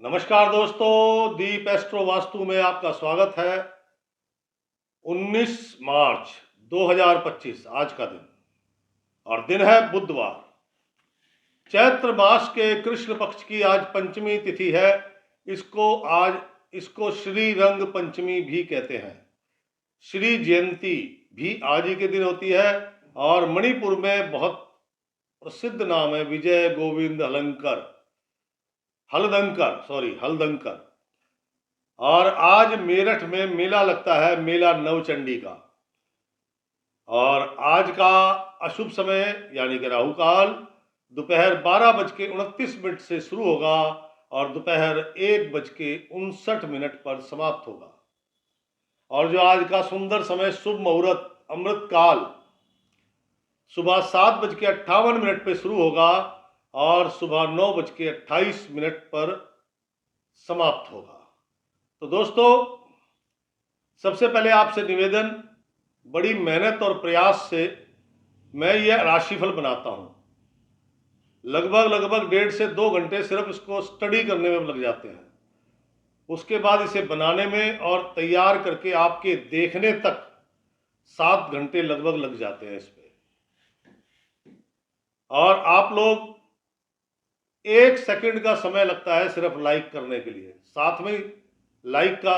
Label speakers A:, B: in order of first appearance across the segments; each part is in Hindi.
A: नमस्कार दोस्तों, दीप एस्ट्रो वास्तु में आपका स्वागत है। 19 मार्च 2025 आज का दिन और दिन है बुधवार। चैत्र मास के कृष्ण पक्ष की आज पंचमी तिथि है। इसको श्री रंग पंचमी भी कहते हैं। श्री जयंती भी आज ही के दिन होती है और मणिपुर में बहुत प्रसिद्ध नाम है विजय गोविंद हलदंकर। और आज मेरठ में मेला लगता है, मेला नवचंडी का। और आज का अशुभ समय यानी कि राहु काल दोपहर 12:29 से शुरू होगा और दोपहर 1:59 पर समाप्त होगा। और जो आज का सुंदर समय शुभ मुहूर्त अमृत काल सुबह 7:58 पर शुरू होगा और सुबह 9:28 पर समाप्त होगा। तो दोस्तों, सबसे पहले आपसे निवेदन, बड़ी मेहनत और प्रयास से मैं यह राशिफल बनाता हूँ। लगभग 1.5 से 2 घंटे सिर्फ इसको स्टडी करने में लग जाते हैं। उसके बाद इसे बनाने में और तैयार करके आपके देखने तक 7 घंटे लगभग लग जाते हैं इस पे। और आप लोग 1 सेकंड का समय लगता है सिर्फ लाइक करने के लिए। साथ में लाइक का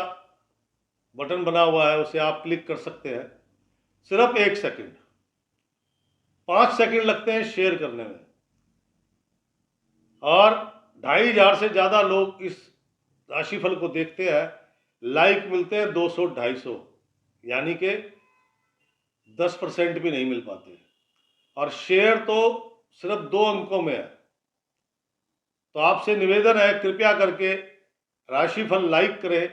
A: बटन बना हुआ है, उसे आप क्लिक कर सकते हैं। सिर्फ 1 सेकंड। 5 सेकंड लगते हैं शेयर करने में। और 2500 से ज़्यादा लोग इस राशिफल को देखते हैं। लाइक मिलते हैं 200-250, यानी कि 10% भी नहीं मिल पाते। और शेयर तो सिर्फ 2 अंकों में है। तो आपसे निवेदन है, कृपया करके राशिफल लाइक करें,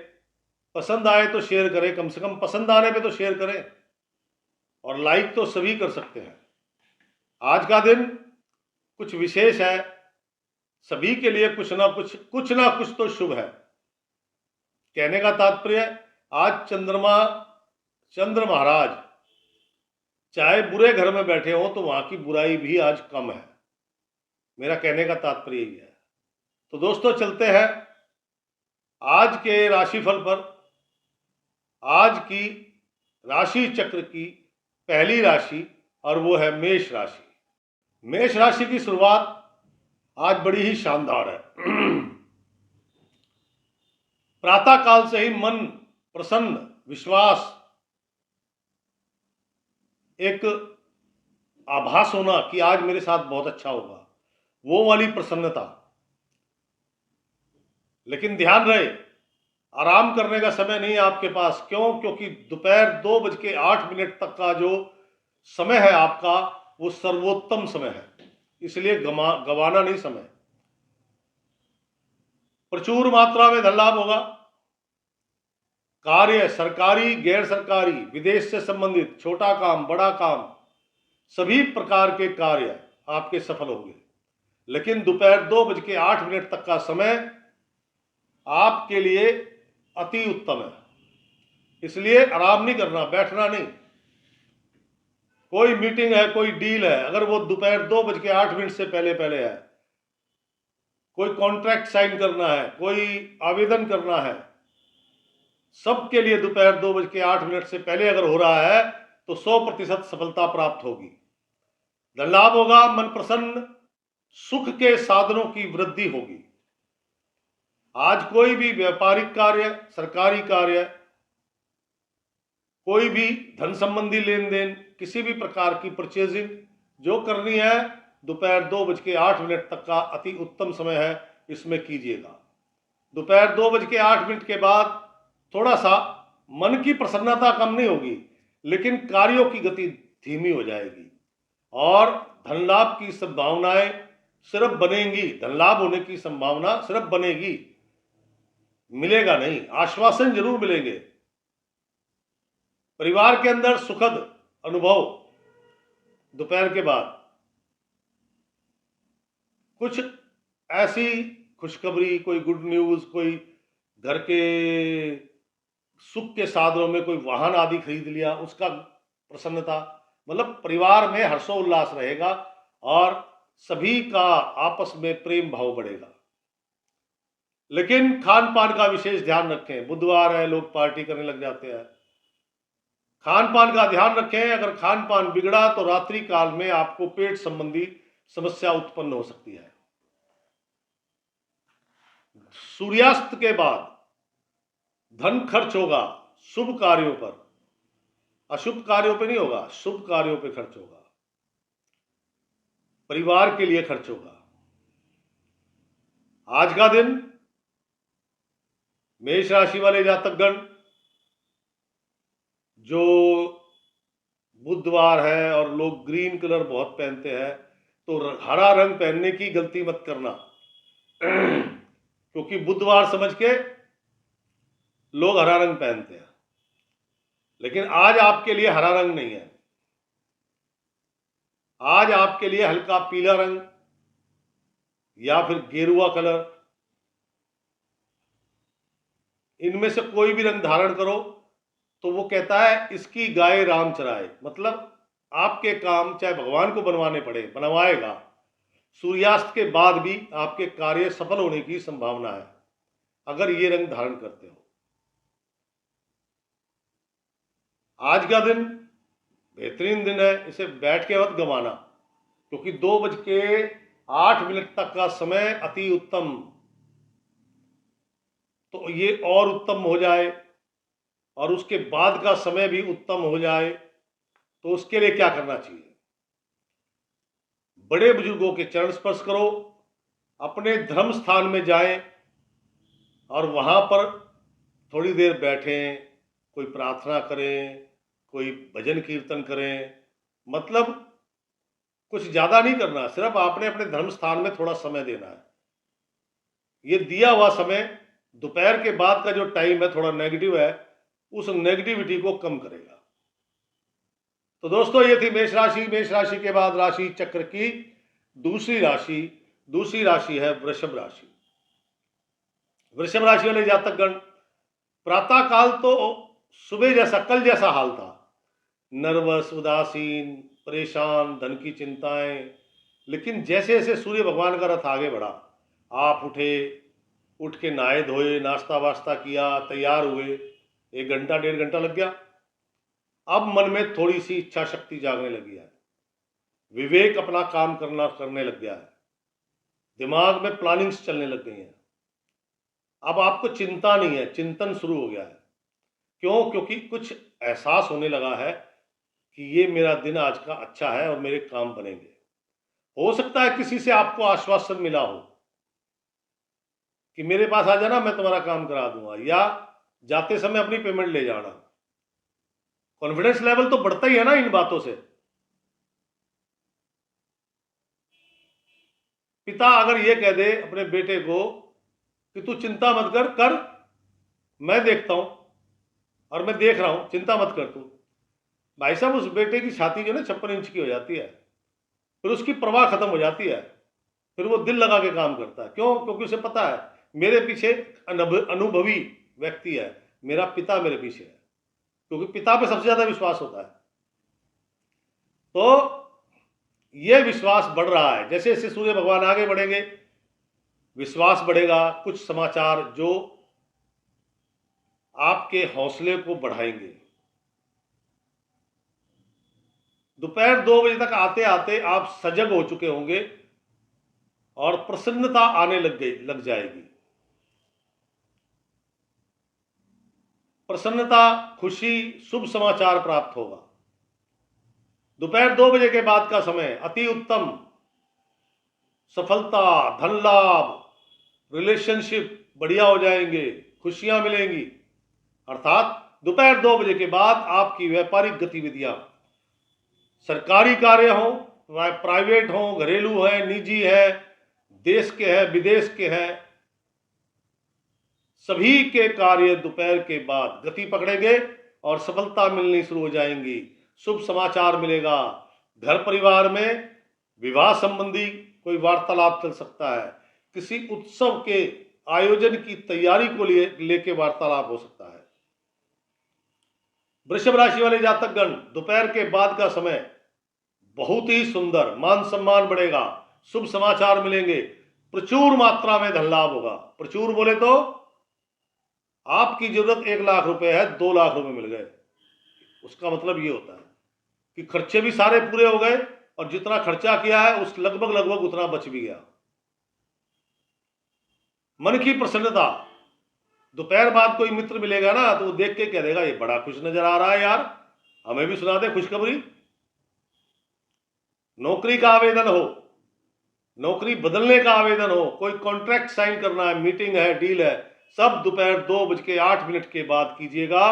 A: पसंद आए तो शेयर करें। कम से कम पसंद आने पे तो शेयर करें, और लाइक तो सभी कर सकते हैं। आज का दिन कुछ विशेष है, सभी के लिए कुछ ना कुछ तो शुभ है। कहने का तात्पर्य, आज चंद्र महाराज चाहे बुरे घर में बैठे हो तो वहां की बुराई भी आज कम है। मेरा कहने का तात्पर्य यही है। तो दोस्तों, चलते हैं आज के राशिफल पर। आज की राशि चक्र की पहली राशि, और वो है मेष राशि। मेष राशि की शुरुआत आज बड़ी ही शानदार है। प्रातः काल से ही मन प्रसन्न, विश्वास, एक आभास होना कि आज मेरे साथ बहुत अच्छा होगा, वो वाली प्रसन्नता। लेकिन ध्यान रहे, आराम करने का समय नहीं है आपके पास। क्यों? क्योंकि दोपहर 2:08 तक का जो समय है आपका, वो सर्वोत्तम समय है। इसलिए गवाना नहीं समय। प्रचुर मात्रा में धन लाभ होगा। कार्य, सरकारी, गैर सरकारी, विदेश से संबंधित, छोटा काम, बड़ा काम, सभी प्रकार के कार्य आपके सफल होंगे। लेकिन दोपहर 2:08 तक का समय आपके लिए अति उत्तम है। इसलिए आराम नहीं करना, बैठना नहीं। कोई मीटिंग है, कोई डील है, अगर वो दोपहर 2:08 से पहले है, कोई कॉन्ट्रैक्ट साइन करना है, कोई आवेदन करना है, सबके लिए दोपहर 2:08 से पहले अगर हो रहा है तो 100% सफलता प्राप्त होगी। धन लाभ होगा, मन प्रसन्न, सुख के साधनों की वृद्धि होगी। आज कोई भी व्यापारिक कार्य, सरकारी कार्य, कोई भी धन संबंधी लेन देन, किसी भी प्रकार की परचेजिंग जो करनी है, दोपहर 2:08 तक का अति उत्तम समय है, इसमें कीजिएगा। दोपहर 2:08 के बाद थोड़ा सा मन की प्रसन्नता कम नहीं होगी, लेकिन कार्यों की गति धीमी हो जाएगी और धन लाभ की संभावनाएं सिर्फ बनेंगी। धन लाभ होने की संभावना सिर्फ बनेगी, मिलेगा नहीं। आश्वासन जरूर मिलेंगे। परिवार के अंदर सुखद अनुभव दोपहर के बाद। कुछ ऐसी खुशखबरी, कोई गुड न्यूज, कोई घर के सुख के साधनों में कोई वाहन आदि खरीद लिया, उसका प्रसन्नता, मतलब परिवार में हर्षोल्लास रहेगा और सभी का आपस में प्रेम भाव बढ़ेगा। लेकिन खान पान का विशेष ध्यान रखें। बुधवार है, लोग पार्टी करने लग जाते हैं। खान पान का ध्यान रखें। अगर खान पान बिगड़ा तो रात्रि काल में आपको पेट संबंधी समस्या उत्पन्न हो सकती है। सूर्यास्त के बाद धन खर्च होगा शुभ कार्यों पर, अशुभ कार्यों पे नहीं होगा, शुभ कार्यों पे खर्च होगा, परिवार के लिए खर्च होगा। आज का दिन मेष राशि वाले जातकगण, जो बुधवार है और लोग ग्रीन कलर बहुत पहनते हैं, तो हरा रंग पहनने की गलती मत करना क्योंकि बुधवार समझ के लोग हरा रंग पहनते हैं। लेकिन आज आपके लिए हरा रंग नहीं है। आज आपके लिए हल्का पीला रंग या फिर गेरुआ कलर, इनमें से कोई भी रंग धारण करो तो वो कहता है इसकी गाय राम चराए। मतलब आपके काम चाहे भगवान को बनवाने पड़े, बनवाएगा। सूर्यास्त के बाद भी आपके कार्य सफल होने की संभावना है अगर ये रंग धारण करते हो। आज का दिन बेहतरीन दिन है, इसे बैठ के मत गंवाना, क्योंकि 2:08 तक का समय अति उत्तम, तो ये और उत्तम हो जाए और उसके बाद का समय भी उत्तम हो जाए, तो उसके लिए क्या करना चाहिए? बड़े बुजुर्गों के चरण स्पर्श करो, अपने धर्म स्थान में जाएं और वहां पर थोड़ी देर बैठें, कोई प्रार्थना करें, कोई भजन कीर्तन करें। मतलब कुछ ज्यादा नहीं करना, सिर्फ आपने अपने धर्म स्थान में थोड़ा समय देना है। ये दिया हुआ समय दोपहर के बाद का जो टाइम है थोड़ा नेगेटिव है, उस नेगेटिविटी को कम करेगा। तो दोस्तों, ये थी मेष राशि। मेष राशि के बाद राशि चक्र की दूसरी राशि है वृषभ राशि। वृषभ राशि वाले जातकगण, प्रातः काल तो सुबह जैसा, कल जैसा हाल था, नर्वस, उदासीन, परेशान, धन की चिंताएं। लेकिन जैसे जैसे सूर्य भगवान का रथ आगे बढ़ा, आप उठे, उठ के नहाए धोए, नाश्ता वास्ता किया, तैयार हुए, 1 घंटा 1.5 घंटा लग गया। अब मन में थोड़ी सी इच्छा शक्ति जागने लगी है, विवेक अपना काम करने लग गया है, दिमाग में प्लानिंग्स चलने लग गई हैं। अब आपको चिंता नहीं है, चिंतन शुरू हो गया है। क्यों? क्योंकि कुछ एहसास होने लगा है कि ये मेरा दिन आज का अच्छा है और मेरे काम बनेंगे। हो सकता है किसी से आपको आश्वासन मिला हो कि मेरे पास आ जाना, मैं तुम्हारा काम करा दूंगा, या जाते समय अपनी पेमेंट ले जाना। कॉन्फिडेंस लेवल तो बढ़ता ही है ना इन बातों से। पिता अगर ये कह दे अपने बेटे को कि तू चिंता मत कर, मैं देखता हूं और मैं देख रहा हूं, चिंता मत कर तू, भाई साहब उस बेटे की छाती जो ना 56 इंच की हो जाती है, फिर उसकी परवाह खत्म हो जाती है, फिर वो दिल लगा के काम करता है। क्यों? क्योंकि उसे पता है मेरे पीछे अनुभवी व्यक्ति है, मेरा पिता मेरे पीछे है, क्योंकि पिता पे सबसे ज्यादा विश्वास होता है। तो यह विश्वास बढ़ रहा है, जैसे जैसे सूर्य भगवान आगे बढ़ेंगे विश्वास बढ़ेगा। कुछ समाचार जो आपके हौसले को बढ़ाएंगे। दोपहर 2 बजे तक आते आते आप सजग हो चुके होंगे और प्रसन्नता आने लग जाएगी। प्रसन्नता, खुशी, शुभ समाचार प्राप्त होगा। दोपहर 2 बजे के बाद का समय अति उत्तम, सफलता, धन लाभ, रिलेशनशिप बढ़िया हो जाएंगे, खुशियां मिलेंगी। अर्थात दोपहर 2 बजे के बाद आपकी व्यापारिक गतिविधियां, सरकारी कार्य हो, प्राइवेट हो, घरेलू है, निजी है, देश के है, विदेश के है, सभी के कार्य दोपहर के बाद गति पकड़ेंगे और सफलता मिलनी शुरू हो जाएंगी। शुभ समाचार मिलेगा। घर परिवार में विवाह संबंधी कोई वार्तालाप चल सकता है, किसी उत्सव के आयोजन की तैयारी को लेके वार्तालाप हो सकता है। वृषभ राशि वाले जातकगण, दोपहर के बाद का समय बहुत ही सुंदर, मान सम्मान बढ़ेगा, शुभ समाचार मिलेंगे, प्रचुर मात्रा में धन लाभ होगा। प्रचुर बोले तो आपकी जरूरत 1 लाख रुपए है, 2 लाख रुपए मिल गए, उसका मतलब ये होता है कि खर्चे भी सारे पूरे हो गए और जितना खर्चा किया है उस लगभग उतना बच भी गया। मन की प्रसन्नता, दोपहर बाद कोई मित्र मिलेगा ना तो वो देख के कह देगा ये बड़ा खुश नजर आ रहा है यार, हमें भी सुना दे खुशखबरी। नौकरी का आवेदन हो, नौकरी बदलने का आवेदन हो, कोई कॉन्ट्रैक्ट साइन करना है, मीटिंग है, डील है, सब दोपहर 2:08 के बाद कीजिएगा,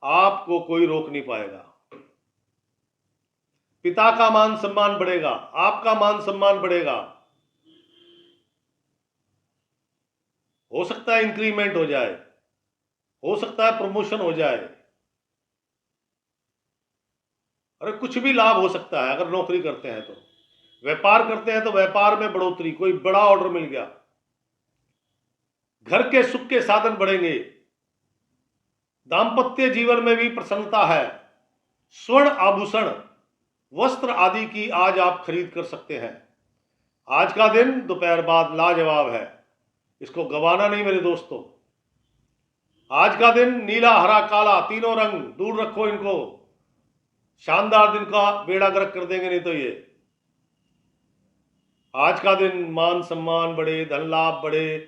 A: आपको कोई रोक नहीं पाएगा। पिता का मान सम्मान बढ़ेगा, आपका मान सम्मान बढ़ेगा, हो सकता है इंक्रीमेंट हो जाए, हो सकता है प्रमोशन हो जाए, अरे कुछ भी लाभ हो सकता है। अगर नौकरी करते हैं तो, व्यापार करते हैं तो व्यापार में बढ़ोतरी, कोई बड़ा ऑर्डर मिल गया, घर के सुख के साधन बढ़ेंगे, दांपत्य जीवन में भी प्रसन्नता है, स्वर्ण आभूषण वस्त्र आदि की आज आप खरीद कर सकते हैं। आज का दिन दोपहर बाद लाजवाब है, इसको गवाना नहीं मेरे दोस्तों। आज का दिन नीला, हरा, काला, तीनों रंग दूर रखो इनको, शानदार दिन का बेड़ा गर्क कर देंगे नहीं तो ये। आज का दिन मान सम्मान बढ़े, धन लाभ बढ़े,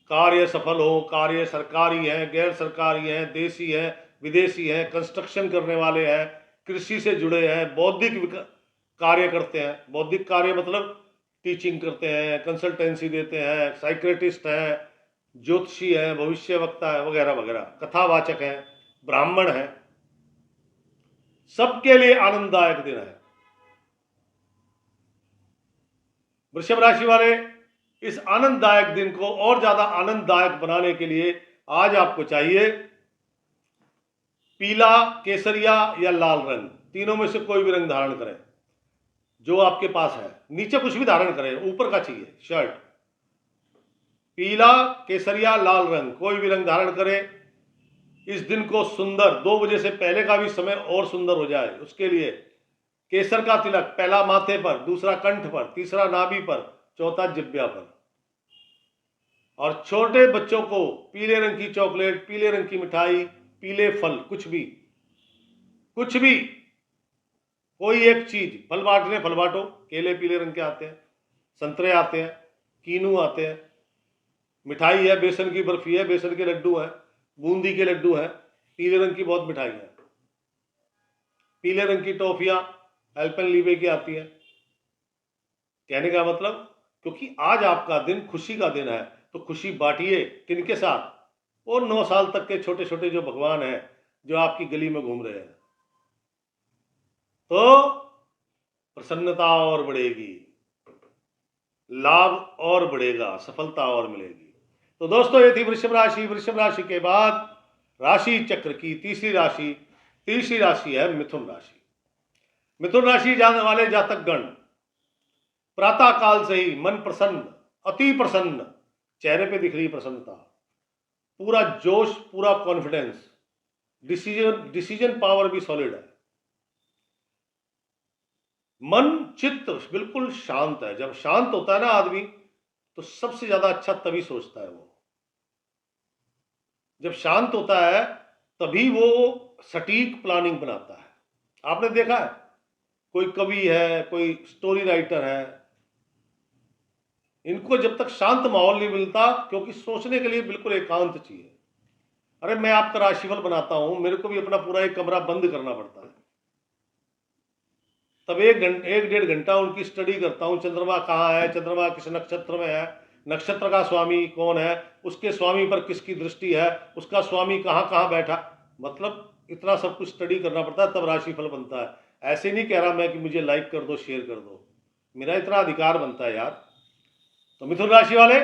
A: कार्य सफल हो, कार्य सरकारी हैं, गैर सरकारी हैं, देसी हैं, विदेशी हैं, कंस्ट्रक्शन करने वाले हैं, कृषि से जुड़े हैं, बौद्धिक कार्य करते हैं। बौद्धिक कार्य मतलब टीचिंग करते हैं, कंसल्टेंसी देते हैं, साइक्रेटिस्ट हैं, ज्योतिषी हैं, भविष्य वक्ता है, वगैरह वगैरह, कथावाचक हैं, ब्राह्मण हैं, सबके लिए आनंददायक दिन है। वृषभ राशि वाले, इस आनंददायक दिन को और ज्यादा आनंददायक बनाने के लिए आज आपको चाहिए पीला, केसरिया या लाल रंग, तीनों में से कोई भी रंग धारण करें जो आपके पास है। नीचे कुछ भी धारण करें, ऊपर का चाहिए शर्ट। पीला, केसरिया, लाल रंग, कोई भी रंग धारण करें। इस दिन को सुंदर, 2 बजे से पहले का भी समय और सुंदर हो जाए, उसके लिए केसर का तिलक पहला माथे पर, दूसरा कंठ पर, तीसरा नाभि पर, चौथा जिब्या पर। और छोटे बच्चों को पीले रंग की चॉकलेट, पीले रंग की मिठाई, पीले फल, कुछ भी कोई एक चीज, फल बांटने फल बांटो, केले पीले रंग के आते हैं, संतरे आते हैं, कीनू आते हैं, मिठाई है, बेसन की बर्फी है, बेसन के लड्डू हैं, बूंदी के लड्डू हैं, पीले रंग की बहुत मिठाई है, पीले रंग की टॉफियां एल्पेनलीबे की आती है। कहने का मतलब, क्योंकि आज आपका दिन खुशी का दिन है तो खुशी बांटिए। किनके साथ? और 9 साल तक के छोटे छोटे जो भगवान हैं जो आपकी गली में घूम रहे हैं, तो प्रसन्नता और बढ़ेगी, लाभ और बढ़ेगा, सफलता और मिलेगी। तो दोस्तों ये थी वृषभ राशि। वृषभ राशि के बाद राशि चक्र की तीसरी राशि है मिथुन राशि। मिथुन राशि जाने वाले जातक गण, प्रातः काल से ही मन प्रसन्न, अति प्रसन्न, चेहरे पे दिख रही प्रसन्नता, पूरा जोश, पूरा कॉन्फिडेंस, डिसीजन पावर भी सॉलिड है, मन चित्त बिल्कुल शांत है। जब शांत होता है ना आदमी तो सबसे ज्यादा अच्छा तभी सोचता है वो। जब शांत होता है तभी वो सटीक प्लानिंग बनाता है। आपने देखा है, कोई कवि है, कोई स्टोरी राइटर है, इनको जब तक शांत माहौल नहीं मिलता, क्योंकि सोचने के लिए बिल्कुल एकांत चाहिए। अरे मैं आपका राशिफल बनाता हूं, मेरे को भी अपना पूरा एक कमरा बंद करना पड़ता है, तब 1-1.5 घंटा उनकी स्टडी करता हूं। चंद्रमा कहाँ है, चंद्रमा किस नक्षत्र में है, नक्षत्र का स्वामी कौन है, उसके स्वामी पर किसकी दृष्टि है, उसका स्वामी कहाँ कहाँ बैठा, मतलब इतना सब कुछ स्टडी करना पड़ता है, तब राशिफल बनता है। ऐसे नहीं कह रहा मैं कि मुझे लाइक कर दो, शेयर कर दो, मेरा इतना अधिकार बनता है यार। तो मिथुन राशि वाले,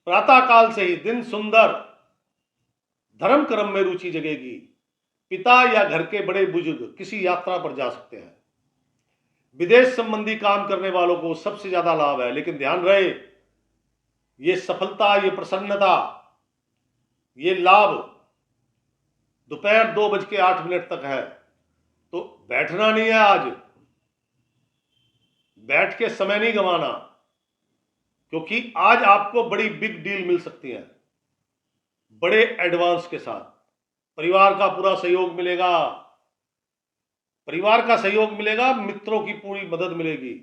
A: प्रातः काल से ही दिन सुंदर, धर्म कर्म में रुचि जगेगी, पिता या घर के बड़े बुजुर्ग किसी यात्रा पर जा सकते हैं, विदेश संबंधी काम करने वालों को सबसे ज्यादा लाभ है। लेकिन ध्यान रहे, ये सफलता, ये प्रसन्नता, ये लाभ दोपहर 2:08 तक है, तो बैठना नहीं है आज, बैठ के समय नहीं गंवाना, क्योंकि आज आपको बड़ी बिग डील मिल सकती है, बड़े एडवांस के साथ। परिवार का पूरा सहयोग मिलेगा, परिवार का सहयोग मिलेगा, मित्रों की पूरी मदद मिलेगी।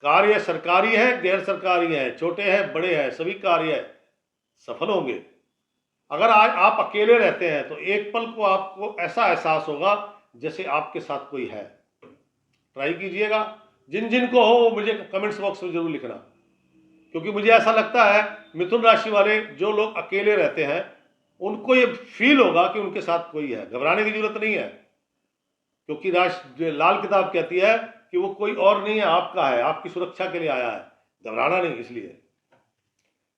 A: कार्य सरकारी है, गैर सरकारी है, छोटे हैं, बड़े हैं, सभी कार्य सफल होंगे। अगर आज आप अकेले रहते हैं तो एक पल को आपको ऐसा एहसास होगा जैसे आपके साथ कोई है। ट्राई कीजिएगा, जिन जिन को हो मुझे कमेंट्स बॉक्स में जरूर लिखना, क्योंकि मुझे ऐसा लगता है मिथुन राशि वाले जो लोग अकेले रहते हैं उनको ये फील होगा कि उनके साथ कोई है। घबराने की जरूरत नहीं है, क्योंकि लाल किताब कहती है कि वो कोई और नहीं है, आपका है, आपकी सुरक्षा के लिए आया है। घबराना नहीं। इसलिए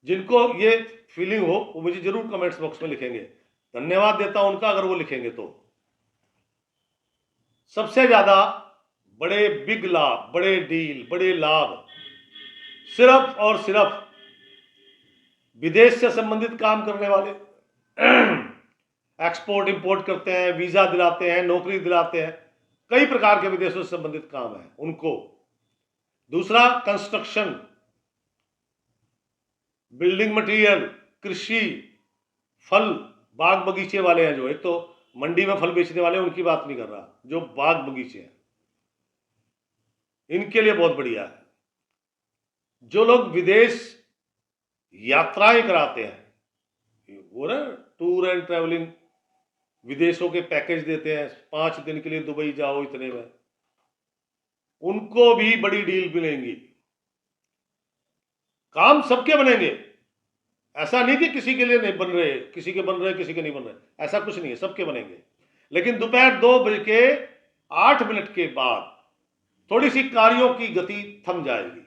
A: जिनको ये फीलिंग हो वो मुझे जरूर कमेंट्स बॉक्स में लिखेंगे। धन्यवाद देता हूं उनका अगर वो लिखेंगे तो। सबसे ज्यादा बड़े बिग लाभ, बड़े डील, बड़े लाभ सिर्फ और सिर्फ विदेश से संबंधित काम करने वाले, एक्सपोर्ट इंपोर्ट करते हैं, वीजा दिलाते हैं, नौकरी दिलाते हैं, कई प्रकार के विदेशों से संबंधित काम है उनको। दूसरा कंस्ट्रक्शन, बिल्डिंग मटेरियल, कृषि, फल, बाग बगीचे वाले हैं जो, एक तो मंडी में फल बेचने वाले उनकी बात नहीं कर रहा, जो बाग बगीचे हैं इनके लिए बहुत बढ़िया है। जो लोग विदेश यात्राएं कराते हैं, वो ना टूर एंड ट्रैवलिंग, विदेशों के पैकेज देते हैं, 5 दिन के लिए दुबई जाओ इतने में, उनको भी बड़ी डील मिलेंगी। काम सबके बनेंगे, ऐसा नहीं कि किसी के लिए नहीं बन रहे, किसी के बन रहे किसी के नहीं बन रहे, ऐसा कुछ नहीं है, सबके बनेंगे। लेकिन दोपहर 2:08 के बाद थोड़ी सी कार्यों की गति थम जाएगी,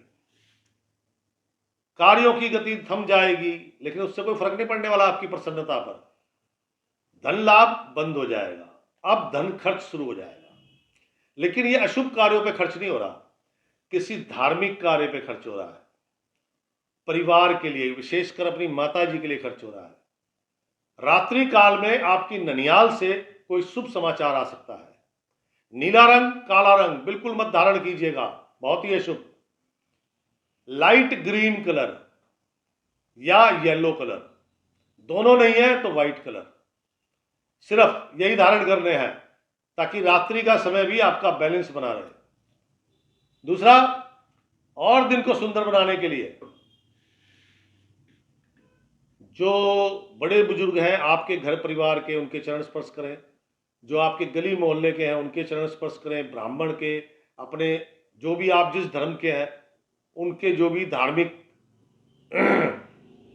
A: कार्यों की गति थम जाएगी, लेकिन उससे कोई फर्क नहीं पड़ने वाला आपकी प्रसन्नता पर। धन लाभ बंद हो जाएगा, अब धन खर्च शुरू हो जाएगा। लेकिन ये अशुभ कार्यों पे खर्च नहीं हो रहा, किसी धार्मिक कार्य पे खर्च हो रहा है, परिवार के लिए, विशेषकर अपनी माता जी के लिए खर्च हो रहा है। रात्रि काल में आपकी ननियाल से कोई शुभ समाचार आ सकता है। नीला रंग, काला रंग बिल्कुल मत धारण कीजिएगा, बहुत ही अशुभ। लाइट ग्रीन कलर या येलो कलर, दोनों नहीं है तो व्हाइट कलर, सिर्फ यही धारण करने हैं ताकि रात्रि का समय भी आपका बैलेंस बना रहे। दूसरा, और दिन को सुंदर बनाने के लिए जो बड़े बुजुर्ग हैं आपके घर परिवार के, उनके चरण स्पर्श करें। जो आपके गली मोहल्ले के हैं उनके चरण स्पर्श करें। ब्राह्मण के, अपने जो भी आप जिस धर्म के हैं उनके जो भी धार्मिक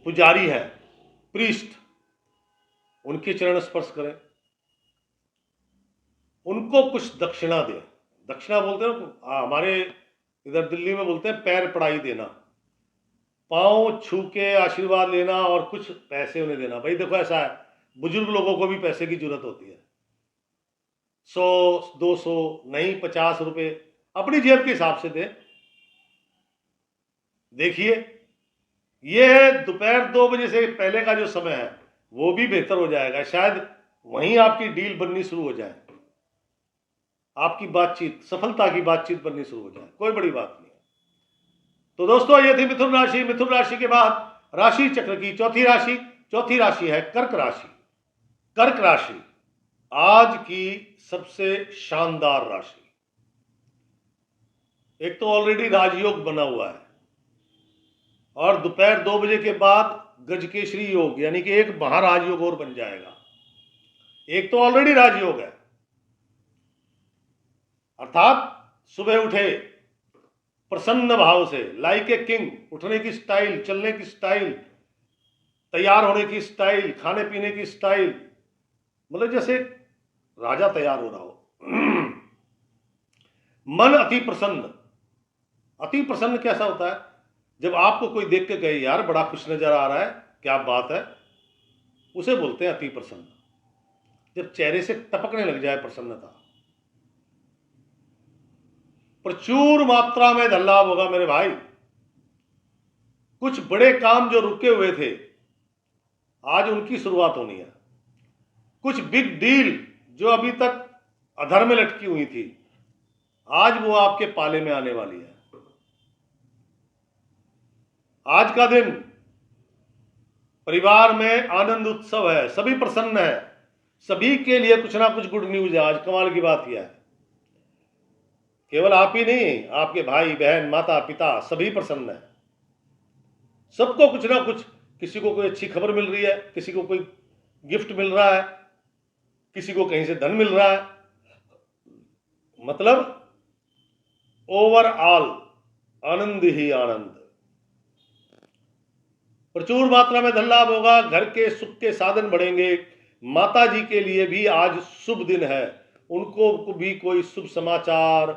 A: पुजारी हैं, प्रीस्ट, उनके चरण स्पर्श करें। उनको कुछ दक्षिणा दें। दक्षिणा बोलते हैं ना, हमारे इधर दिल्ली में बोलते हैं पैर पड़ाई देना, पांव छू के आशीर्वाद लेना और कुछ पैसे उन्हें देना। भाई देखो ऐसा है, बुजुर्ग लोगों को भी पैसे की जरूरत होती है। 100, 200 नहीं, 50 रुपए अपनी जेब के हिसाब से दें। देखिए, ये दोपहर 2 बजे से पहले का जो समय है वो भी बेहतर हो जाएगा, शायद वहीं आपकी डील बननी शुरू हो जाए, आपकी बातचीत, सफलता की बातचीत बननी शुरू हो जाए, कोई बड़ी बात नहीं है। तो दोस्तों, ये थी मिथुन राशि। मिथुन राशि के बाद राशि चक्र की चौथी राशि है कर्क राशि। कर्क राशि आज की सबसे शानदार राशि। एक तो ऑलरेडी राजयोग बना हुआ है और दोपहर 2 बजे के बाद गजकेसरी योग, यानी कि एक महाराजयोग और बन जाएगा। एक तो ऑलरेडी राजयोग है, अर्थात सुबह उठे प्रसन्न भाव से, लाइक ए किंग, उठने की स्टाइल, चलने की स्टाइल, तैयार होने की स्टाइल, खाने पीने की स्टाइल, मतलब जैसे राजा तैयार हो रहा हो। मन अति प्रसन्न। अति प्रसन्न कैसा होता है? जब आपको कोई देख के कहे यार बड़ा खुश नजर आ रहा है, क्या बात है, उसे बोलते हैं अति प्रसन्न। जब चेहरे से टपकने लग जाए प्रसन्नता, प्रचुर मात्रा में धन लाभ होगा मेरे भाई। कुछ बड़े काम जो रुके हुए थे आज उनकी शुरुआत होनी है। कुछ बिग डील जो अभी तक अधर में लटकी हुई थी आज वो आपके पाले में आने वाली है। आज का दिन परिवार में आनंद उत्सव है, सभी प्रसन्न है, सभी के लिए कुछ ना कुछ गुड न्यूज है। आज कमाल की बात यह है, केवल आप ही नहीं, आपके भाई बहन माता पिता सभी प्रसन्न है। सबको कुछ ना कुछ, किसी को कोई अच्छी खबर मिल रही है, किसी को कोई गिफ्ट मिल रहा है, किसी को कहीं से धन मिल रहा है। मतलब ओवरऑल आनंद ही आनंद। प्रचुर मात्रा में धन लाभ होगा, घर के सुख के साधन बढ़ेंगे। माता जी के लिए भी आज शुभ दिन है, उनको भी कोई शुभ समाचार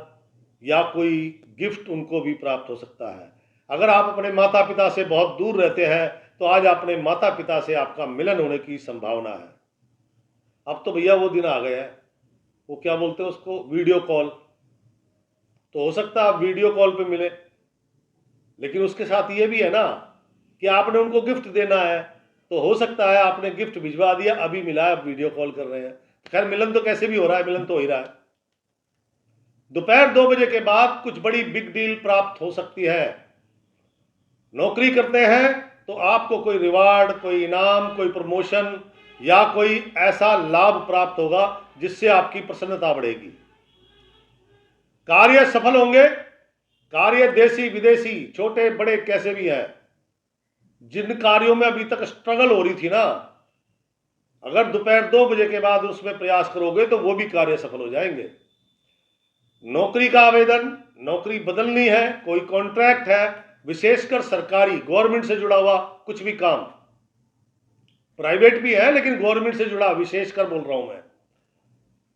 A: या कोई गिफ्ट उनको भी प्राप्त हो सकता है। अगर आप अपने माता पिता से बहुत दूर रहते हैं तो आज अपने माता पिता से आपका मिलन होने की संभावना है। अब तो भैया वो दिन आ गया है, वो क्या बोलते हैं उसको, वीडियो कॉल। तो हो सकता है आप वीडियो कॉल पे मिले, लेकिन उसके साथ ये भी है ना कि आपने उनको गिफ्ट देना है, तो हो सकता है आपने गिफ्ट भिजवा दिया, अभी मिला है, आप वीडियो कॉल कर रहे हैं। खैर मिलन तो कैसे भी हो रहा है, मिलन तो हो ही रहा है। दोपहर 2 बजे के बाद कुछ बड़ी बिग डील प्राप्त हो सकती है। नौकरी करते हैं तो आपको कोई रिवार्ड, कोई इनाम, कोई प्रमोशन या कोई ऐसा लाभ प्राप्त होगा जिससे आपकी प्रसन्नता बढ़ेगी। कार्य सफल होंगे, कार्य देसी विदेशी छोटे बड़े कैसे भी हैं, जिन कार्यों में अभी तक स्ट्रगल हो रही थी ना, अगर दोपहर 2 बजे के बाद उसमें प्रयास करोगे तो वो भी कार्य सफल हो जाएंगे। नौकरी का आवेदन, नौकरी बदलनी है, कोई कॉन्ट्रैक्ट है, विशेषकर सरकारी गवर्नमेंट से जुड़ा हुआ कुछ भी काम, प्राइवेट भी है लेकिन गवर्नमेंट से जुड़ा विशेषकर बोल रहा हूं मैं,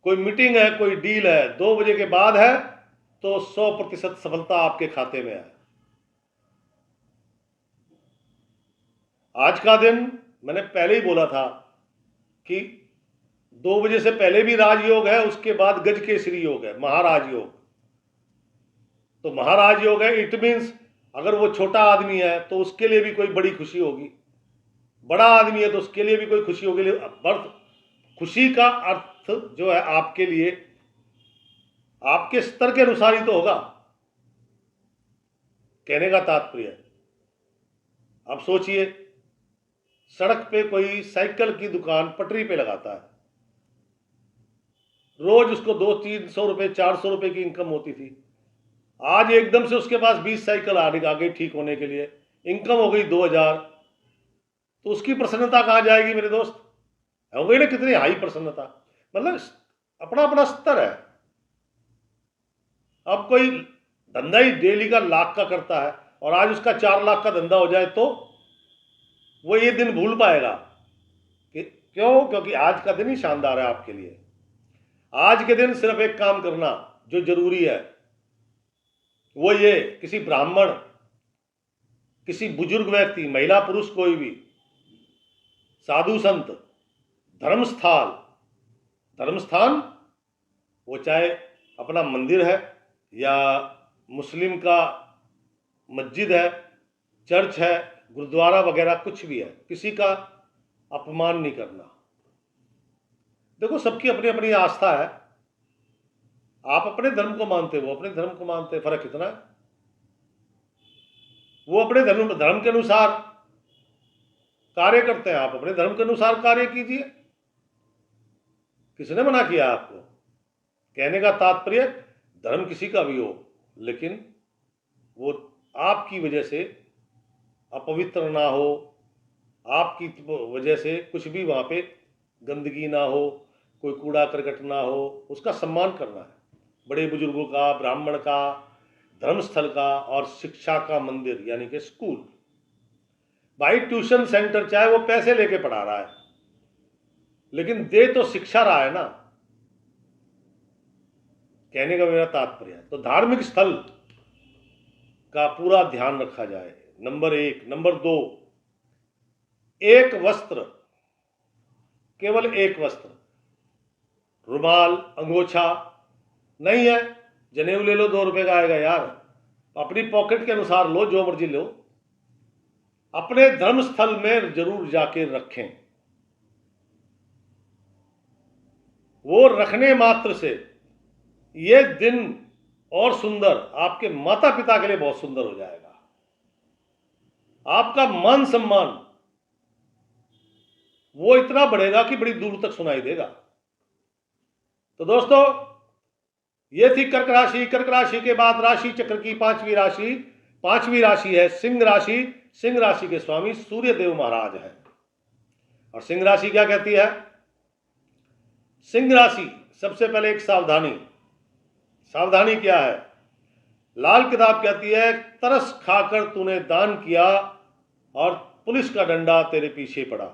A: कोई मीटिंग है, कोई डील है, 2 बजे के बाद है तो 100% सफलता आपके खाते में है। आज का दिन मैंने पहले ही बोला था कि 2 बजे से पहले भी राजयोग है, उसके बाद गज केसरी योग है, महाराज योग। तो महाराज योग है, इट मीन्स अगर वो छोटा आदमी है तो उसके लिए भी कोई बड़ी खुशी होगी, बड़ा आदमी है तो उसके लिए भी कोई खुशी होगी। बर्थ खुशी का अर्थ जो है आपके लिए आपके स्तर के अनुसार ही तो होगा। कहने का तात्पर्य, अब सोचिए सड़क पे कोई साइकिल की दुकान पटरी पे लगाता है, रोज उसको 200-300 रुपए 400 रुपए की इनकम होती थी, आज एकदम से उसके पास 20 साइकिल आ गई ठीक होने के लिए, इनकम हो गई 2000, तो उसकी प्रसन्नता कहां जाएगी मेरे दोस्त? हो गई ना कितनी हाई प्रसन्नता। मतलब अपना अपना स्तर है। अब कोई धंधा ही डेली का लाख का करता है और आज उसका 4 लाख का धंधा हो जाए तो वो ये दिन भूल पाएगा कि क्यों? क्योंकि आज का दिन ही शानदार है आपके लिए। आज के दिन सिर्फ एक काम करना जो जरूरी है, वो ये, किसी ब्राह्मण, किसी बुजुर्ग व्यक्ति, महिला पुरुष कोई भी, साधु संत, धर्मस्थान वो चाहे अपना मंदिर है या मुस्लिम का मस्जिद है, चर्च है, गुरुद्वारा वगैरह कुछ भी है, किसी का अपमान नहीं करना। देखो सबकी अपनी अपनी आस्था है, आप अपने धर्म को मानते, वो अपने धर्म को मानते, फर्क इतना है। वो अपने धर्म के अनुसार कार्य करते हैं, आप अपने धर्म के अनुसार कार्य कीजिए। किसने मना किया आपको? कहने का तात्पर्य, धर्म किसी का भी हो लेकिन वो आपकी वजह से अपवित्र ना हो, आपकी वजह से कुछ भी वहां पे गंदगी ना हो, कोई कूड़ा करकट ना हो, उसका सम्मान करना है। बड़े बुजुर्गों का, ब्राह्मण का, धर्मस्थल का और शिक्षा का मंदिर यानी कि स्कूल। भाई ट्यूशन सेंटर चाहे वो पैसे लेके पढ़ा रहा है लेकिन दे तो शिक्षा रहा है ना। कहने का मेरा तात्पर्य है, तो धार्मिक स्थल का पूरा ध्यान रखा जाए, नंबर 1। नंबर 2, एक वस्त्र, केवल एक वस्त्र, रुमाल, अंगोछा नहीं है, जनेऊ ले लो, 2 रुपए का आएगा यार, अपनी पॉकेट के अनुसार लो, जो मर्जी लो, अपने धर्म स्थल में जरूर जाके रखें। वो रखने मात्र से ये दिन और सुंदर, आपके माता पिता के लिए बहुत सुंदर हो जाएगा। आपका मान सम्मान वो इतना बढ़ेगा कि बड़ी दूर तक सुनाई देगा। तो दोस्तों, ये थी कर्क राशि। कर्क राशि के बाद राशि चक्र की पांचवी राशि है सिंह राशि। सिंह राशि के स्वामी सूर्य देव महाराज हैं। और सिंह राशि क्या कहती है? सिंह राशि सबसे पहले एक सावधानी क्या है? लाल किताब कहती है, तरस खाकर तूने दान किया और पुलिस का डंडा तेरे पीछे पड़ा।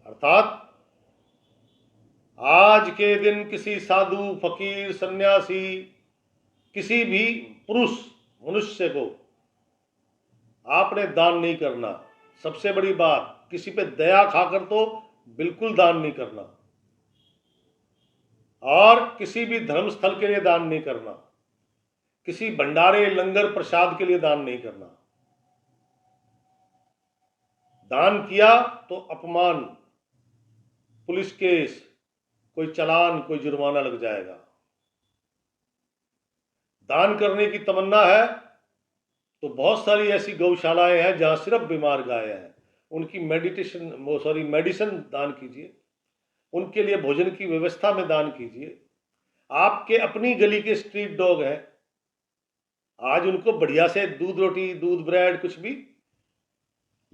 A: अर्थात आज के दिन किसी साधु, फकीर, सन्यासी, किसी भी पुरुष मनुष्य को आपने दान नहीं करना। सबसे बड़ी बात, किसी पे दया खाकर तो बिल्कुल दान नहीं करना, और किसी भी धर्मस्थल के लिए दान नहीं करना, किसी भंडारे, लंगर, प्रसाद के लिए दान नहीं करना। दान किया तो अपमान, पुलिस केस, कोई चालान, कोई जुर्माना लग जाएगा। दान करने की तमन्ना है तो बहुत सारी ऐसी गौशालाएं हैं जहां सिर्फ बीमार गाय हैं, उनकी मेडिसिन दान कीजिए। उनके लिए भोजन की व्यवस्था में दान कीजिए। आपके अपनी गली के स्ट्रीट डॉग हैं, आज उनको बढ़िया से दूध रोटी, दूध ब्रेड कुछ भी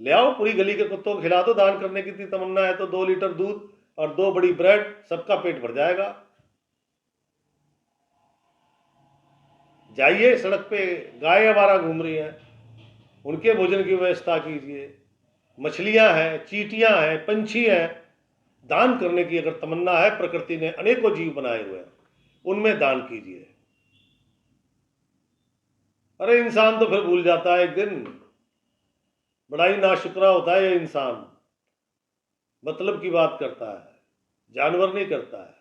A: ले आओ, पूरी गली के कुत्तों को खिला दो। दान करने की इतनी तमन्ना है तो 2 लीटर दूध और 2 बड़ी ब्रेड, सबका पेट भर जाएगा। जाइए, सड़क पे गाय आवारा घूम रही हैं, उनके भोजन की व्यवस्था कीजिए। मछलियां हैं, चींटियां हैं, पंछी हैं। दान करने की अगर तमन्ना है, प्रकृति ने अनेकों जीव बनाए हुए हैं, उनमें दान कीजिए। अरे इंसान तो फिर भूल जाता है एक दिन, बड़ा ही नाशुक्रा होता है ये इंसान, मतलब की बात करता है, जानवर नहीं करता है।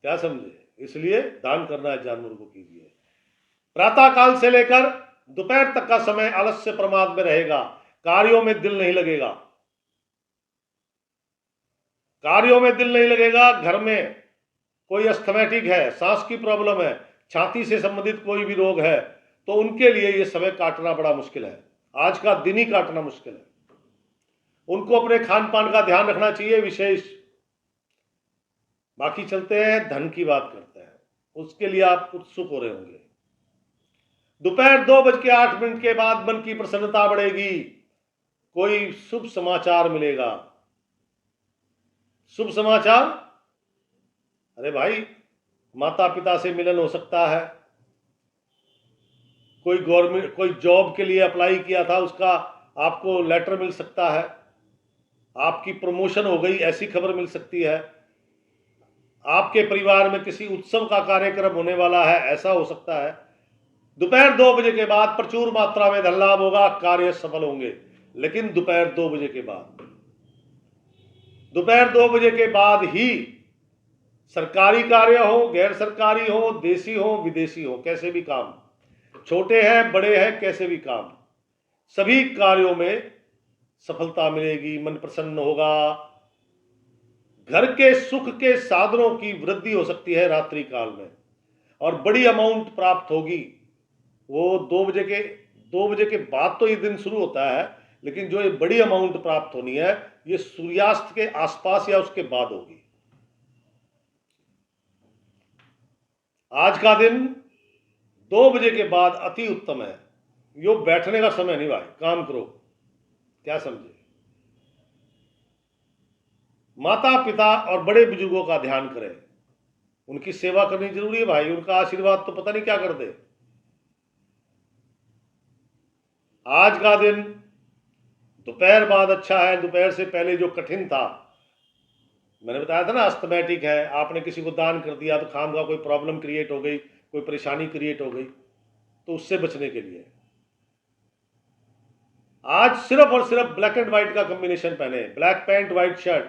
A: क्या समझे? इसलिए दान करना है, जानवर को कीजिए। प्रातः काल से लेकर दोपहर तक का समय आलस्य प्रमाद में रहेगा, कार्यों में दिल नहीं लगेगा। घर में कोई अस्थमैटिक है, सांस की प्रॉब्लम है, छाती से संबंधित कोई भी रोग है, तो उनके लिए यह समय काटना बड़ा मुश्किल है। आज का दिन ही काटना मुश्किल है। उनको अपने खान पान का ध्यान रखना चाहिए विशेष। बाकी चलते हैं, धन की बात करते हैं, उसके लिए आप उत्सुक हो रहे होंगे। दोपहर 2:08 के बाद मन की प्रसन्नता बढ़ेगी, कोई शुभ समाचार मिलेगा। शुभ समाचार, अरे भाई, माता पिता से मिलन हो सकता है, कोई जॉब के लिए अप्लाई किया था, उसका आपको लेटर मिल सकता है, आपकी प्रमोशन हो गई, ऐसी खबर मिल सकती है। आपके परिवार में किसी उत्सव का कार्यक्रम होने वाला है, ऐसा हो सकता है। दोपहर 2 बजे के बाद प्रचुर मात्रा में धन लाभ होगा, कार्य सफल होंगे। लेकिन दोपहर 2 बजे के बाद ही सरकारी कार्य हो, गैर सरकारी हो, देसी हो, विदेशी हो, कैसे भी काम, छोटे हैं बड़े हैं, कैसे भी काम, सभी कार्यों में सफलता मिलेगी, मन प्रसन्न होगा। घर के सुख के साधनों की वृद्धि हो सकती है रात्रि काल में, और बड़ी अमाउंट प्राप्त होगी। वो 2 बजे के बाद तो ये दिन शुरू होता है, लेकिन जो ये बड़ी अमाउंट प्राप्त होनी है, ये सूर्यास्त के आसपास या उसके बाद होगी। आज का दिन 2 बजे के बाद अति उत्तम है। यो बैठने का समय नहीं भाई, काम करो। क्या समझे? माता पिता और बड़े बुजुर्गों का ध्यान करें, उनकी सेवा करनी जरूरी है भाई, उनका आशीर्वाद तो पता नहीं क्या कर दे। आज का दिन दोपहर बाद अच्छा है। दोपहर से पहले जो कठिन था, मैंने बताया था ना, अस्थमैटिक है, आपने किसी को दान कर दिया तो खाम का कोई प्रॉब्लम क्रिएट हो गई, कोई परेशानी क्रिएट हो गई, तो उससे बचने के लिए आज सिर्फ और सिर्फ ब्लैक एंड व्हाइट का कॉम्बिनेशन पहने, ब्लैक पैंट व्हाइट शर्ट,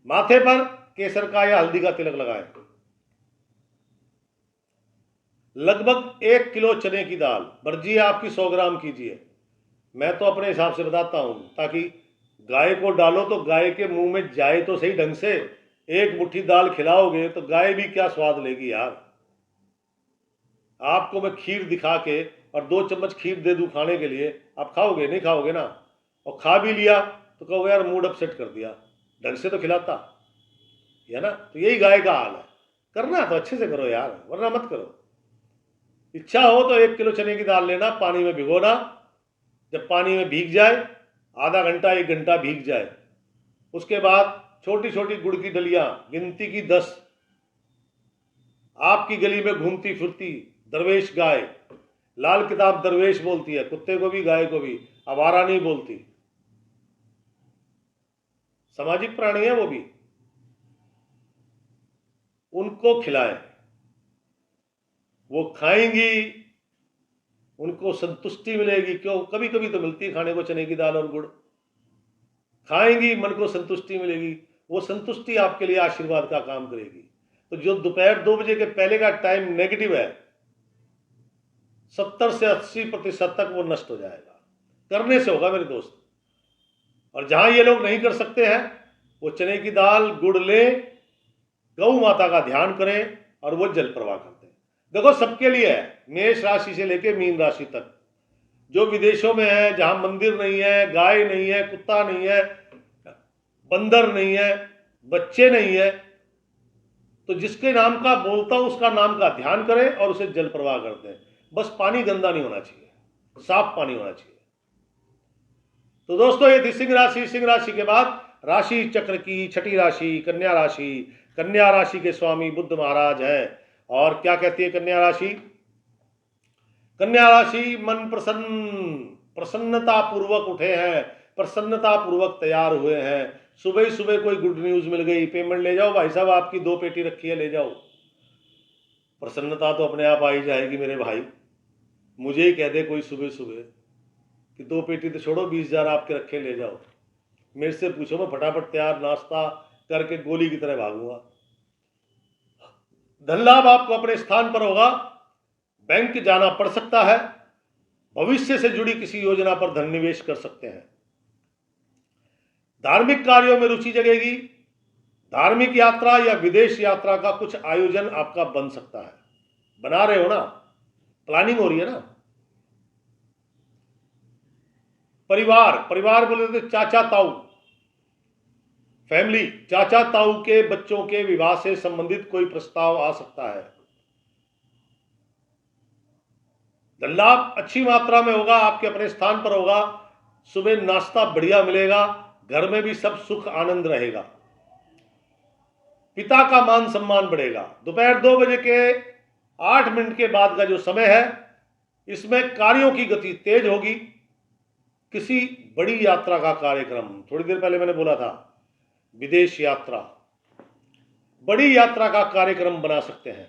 A: माथे पर केसर का या हल्दी का तिलक लगाएं। लगभग 1 किलो चने की दाल, मर्जी है आपकी 100 ग्राम कीजिए, मैं तो अपने हिसाब से बताता हूं, ताकि गाय को डालो तो गाय के मुंह में जाए तो सही ढंग से। एक मुट्ठी दाल खिलाओगे तो गाय भी क्या स्वाद लेगी यार। आपको मैं खीर दिखा के और 2 चम्मच खीर दे दूं खाने के लिए, आप खाओगे? नहीं खाओगे ना। और खा भी लिया तो कहोगे यार मूड अपसेट कर दिया, ढंग से तो खिलाता, है ना। तो यही गाय का हाल है। करना तो अच्छे से करो यार, वरना मत करो। इच्छा हो तो 1 किलो चने की दाल लेना, पानी में भिगोना, जब पानी में भीग जाए, आधा घंटा 1 घंटा भीग जाए, उसके बाद छोटी छोटी गुड़ की डलियां, गिनती की 10, आपकी गली में घूमती फिरती दरवेश गाय, लाल किताब दरवेश बोलती है, कुत्ते को भी गाय को भी, आवारा नहीं बोलती, सामाजिक प्राणी है वो भी। उनको खिलाएं, वो खाएंगी, उनको संतुष्टि मिलेगी। क्यों? कभी कभी तो मिलती है खाने को चने की दाल और गुड़, खाएंगी, मन को संतुष्टि मिलेगी, वो संतुष्टि आपके लिए आशीर्वाद का काम करेगी। तो जो दोपहर 2 बजे के पहले का टाइम नेगेटिव है, 70 से 80% तक वो नष्ट हो जाएगा। करने से होगा मेरे दोस्त। और जहां ये लोग नहीं कर सकते हैं, वो चने की दाल गुड़ ले, गौ माता का ध्यान करें और वो जल प्रवाह करते हैं। देखो सबके लिए है, मेष राशि से लेकर मीन राशि तक। जो विदेशों में है, जहां मंदिर नहीं है, गाय नहीं है, कुत्ता नहीं है, बंदर नहीं है, बच्चे नहीं है, तो जिसके नाम का बोलता हूं उसका नाम का ध्यान करें और उसे जल प्रवाह करते हैं। बस पानी गंदा नहीं होना चाहिए, साफ पानी होना चाहिए। तो दोस्तों ये थी सिंह राशि। सिंह राशि के बाद राशि चक्र की छठी राशि कन्या राशि। कन्या राशि के स्वामी बुद्ध महाराज हैं। और क्या कहती है कन्या राशि? कन्या राशि मन प्रसन्नता पूर्वक उठे हैं, प्रसन्नता पूर्वक तैयार हुए हैं। सुबह सुबह कोई गुड न्यूज मिल गई, पेमेंट ले जाओ भाई साहब, आपकी 2 पेटी रखी है, ले जाओ। प्रसन्नता तो अपने आप आ ही जाएगी मेरे भाई। मुझे ही कह दे कोई सुबह सुबह कि 2 पेटी तो छोड़ो, 20,000 आपके रखे, ले जाओ। मेरे से पूछो, मैं फटाफट तैयार नाश्ता करके गोली की तरह भागूंगा। धन लाभ आपको अपने स्थान पर होगा। बैंक जाना पड़ सकता है। भविष्य से जुड़ी किसी योजना पर धन निवेश कर सकते हैं। धार्मिक कार्यों में रुचि जगेगी। धार्मिक यात्रा या विदेश यात्रा का कुछ आयोजन आपका बन सकता है। बना रहे हो ना, प्लानिंग हो रही है ना। परिवार बोले तो चाचा ताऊ, फैमिली, चाचा ताऊ के बच्चों के विवाह से संबंधित कोई प्रस्ताव आ सकता है। धन लाभ अच्छी मात्रा में होगा, आपके अपने स्थान पर होगा। सुबह नाश्ता बढ़िया मिलेगा, घर में भी सब सुख आनंद रहेगा। पिता का मान सम्मान बढ़ेगा। दोपहर 2 बजे के 8 मिनट के बाद का जो समय है, इसमें कार्यों की गति तेज होगी। किसी बड़ी यात्रा का कार्यक्रम, थोड़ी देर पहले मैंने बोला था विदेश यात्रा, बड़ी यात्रा का कार्यक्रम बना सकते हैं।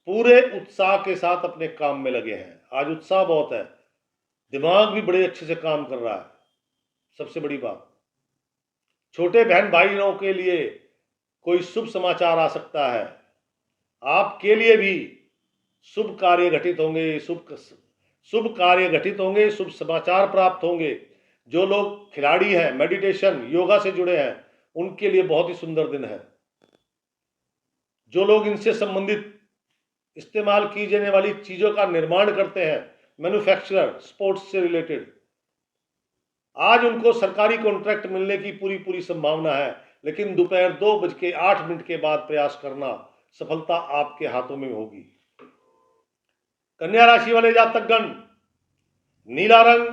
A: पूरे उत्साह के साथ अपने काम में लगे हैं। आज उत्साह बहुत है, दिमाग भी बड़े अच्छे से काम कर रहा है। सबसे बड़ी बात, छोटे बहन भाइयों के लिए कोई शुभ समाचार आ सकता है। आपके लिए भी शुभ कार्य घटित होंगे, शुभ कार्य घटित होंगे, शुभ समाचार प्राप्त होंगे। जो लोग खिलाड़ी हैं, मेडिटेशन योगा से जुड़े हैं, उनके लिए बहुत ही सुंदर दिन है। जो लोग इनसे संबंधित इस्तेमाल की जाने वाली चीजों का निर्माण करते हैं, मैन्युफैक्चरर, स्पोर्ट्स से रिलेटेड, आज उनको सरकारी कॉन्ट्रैक्ट मिलने की पूरी संभावना है। लेकिन दोपहर 2:08 के बाद प्रयास करना, सफलता आपके हाथों में होगी। कन्या राशि वाले जातकगण, नीला रंग,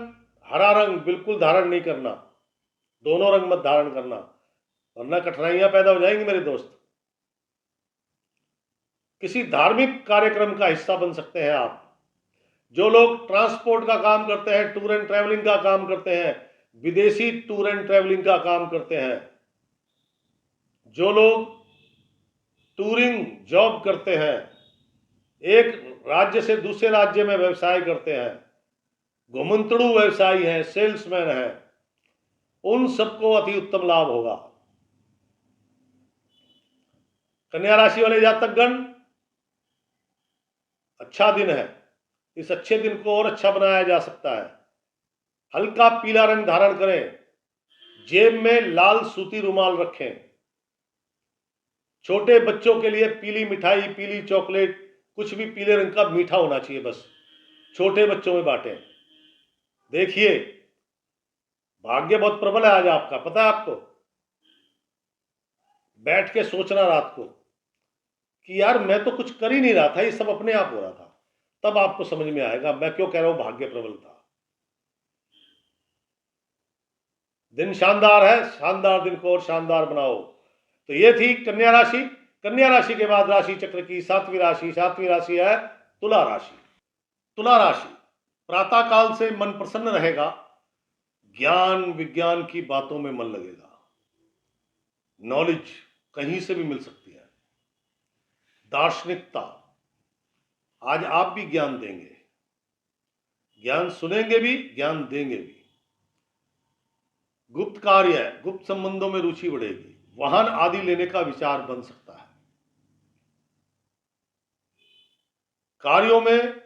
A: हरा रंग बिल्कुल धारण नहीं करना। दोनों रंग मत धारण करना, वरना कठिनाइयां पैदा हो जाएंगी मेरे दोस्त। किसी धार्मिक कार्यक्रम का हिस्सा बन सकते हैं आप। जो लोग ट्रांसपोर्ट का काम करते हैं, टूर एंड ट्रैवलिंग का काम करते हैं, विदेशी टूर एंड ट्रैवलिंग का काम करते हैं, जो लोग टूरिंग जॉब करते हैं, एक राज्य से दूसरे राज्य में व्यवसाय करते हैं, घुमंतड़ू व्यवसायी हैं, सेल्समैन हैं, उन सबको अति उत्तम लाभ होगा। कन्या राशि वाले जातकगण, अच्छा दिन है। इस अच्छे दिन को और अच्छा बनाया जा सकता है। हल्का पीला रंग धारण करें, जेब में लाल सूती रुमाल रखें। छोटे बच्चों के लिए पीली मिठाई, पीली चॉकलेट कुछ भी पीले रंग का मीठा होना चाहिए, बस छोटे बच्चों में बांटें। देखिए, भाग्य बहुत प्रबल है आज आपका, पता है आपको। बैठ के सोचना रात को कि यार मैं तो कुछ कर ही नहीं रहा था, ये सब अपने आप हो रहा था। तब आपको समझ में आएगा मैं क्यों कह रहा हूं भाग्य प्रबल था। दिन शानदार है, शानदार दिन को और शानदार बनाओ। तो ये थी कन्या राशि। कन्या राशि के बाद राशि चक्र की सातवीं राशि है तुला राशि। तुला राशि, प्रातः काल से मन प्रसन्न रहेगा, ज्ञान विज्ञान की बातों में मन लगेगा, नॉलेज कहीं से भी मिल सकती है, दार्शनिकता, आज आप भी ज्ञान देंगे, ज्ञान सुनेंगे भी, ज्ञान देंगे भी। गुप्त कार्य, गुप्त संबंधों में रुचि बढ़ेगी, वाहन आदि लेने का विचार बन सकता है, कार्यों में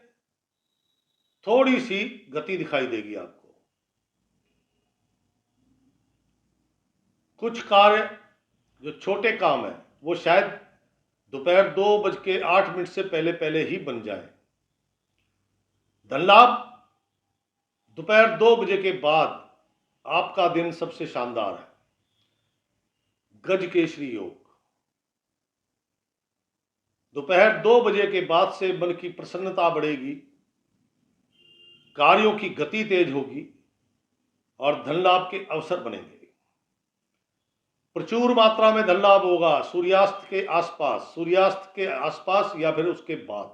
A: थोड़ी सी गति दिखाई देगी आपको, कुछ कार्य जो छोटे काम है वो शायद दोपहर 2:08 से पहले पहले ही बन जाए। धन लाभ, दोपहर 2 बजे के बाद आपका दिन सबसे शानदार है, गज केसरी योग। दोपहर 2 बजे के बाद से मन की प्रसन्नता बढ़ेगी, कार्यों की गति तेज होगी और धन लाभ के अवसर बनेंगे। प्रचुर मात्रा में धन लाभ होगा सूर्यास्त के आसपास या फिर उसके बाद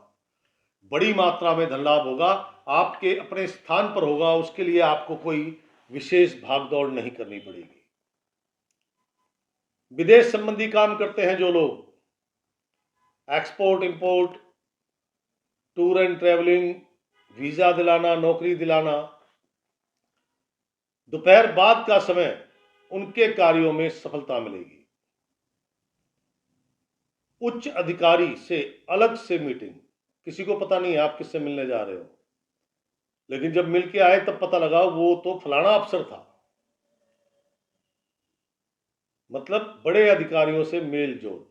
A: बड़ी मात्रा में धन लाभ होगा, आपके अपने स्थान पर होगा, उसके लिए आपको कोई विशेष भागदौड़ नहीं करनी पड़ेगी। विदेश संबंधी काम करते हैं जो लोग, export import, tour and travelling, visa दिलाना, नौकरी दिलाना, दोपहर बाद का समय उनके कार्यों में सफलता मिलेगी। उच्च अधिकारी से अलग से मीटिंग, किसी को पता नहीं है आप किससे मिलने जा रहे हो, लेकिन जब मिलके आए तब पता लगा वो तो फलाना अफसर था। मतलब बड़े अधिकारियों से मेल जोल,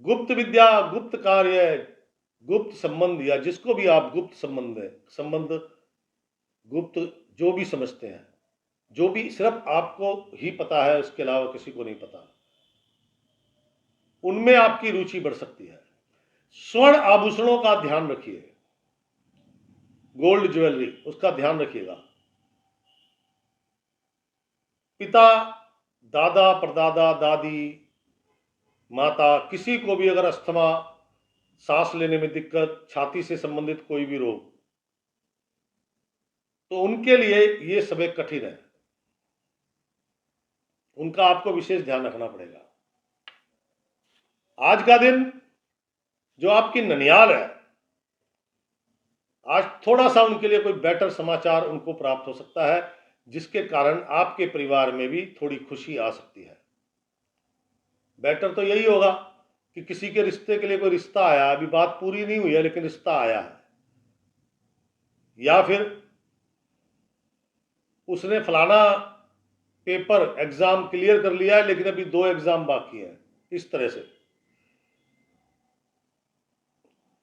A: गुप्त विद्या, गुप्त कार्य, गुप्त संबंध, या जिसको भी आप गुप्त संबंध गुप्त जो भी समझते हैं, जो भी सिर्फ आपको ही पता है, उसके अलावा किसी को नहीं पता, उनमें आपकी रुचि बढ़ सकती है। स्वर्ण आभूषणों का ध्यान रखिए, गोल्ड ज्वेलरी उसका ध्यान रखिएगा। पिता, दादा, परदादा, दादी, माता, किसी को भी अगर अस्थमा, सांस लेने में दिक्कत, छाती से संबंधित कोई भी रोग, तो उनके लिए ये समय कठिन है, उनका आपको विशेष ध्यान रखना पड़ेगा। आज का दिन जो आपकी ननियाल है, आज थोड़ा सा उनके लिए कोई बेटर समाचार उनको प्राप्त हो सकता है, जिसके कारण आपके परिवार में भी थोड़ी खुशी आ सकती है। बेटर तो यही होगा कि किसी के रिश्ते के लिए कोई रिश्ता आया, अभी बात पूरी नहीं हुई है लेकिन रिश्ता आया है, या फिर उसने फलाना पेपर एग्जाम क्लियर कर लिया है लेकिन अभी 2 एग्जाम बाकी हैं, इस तरह से।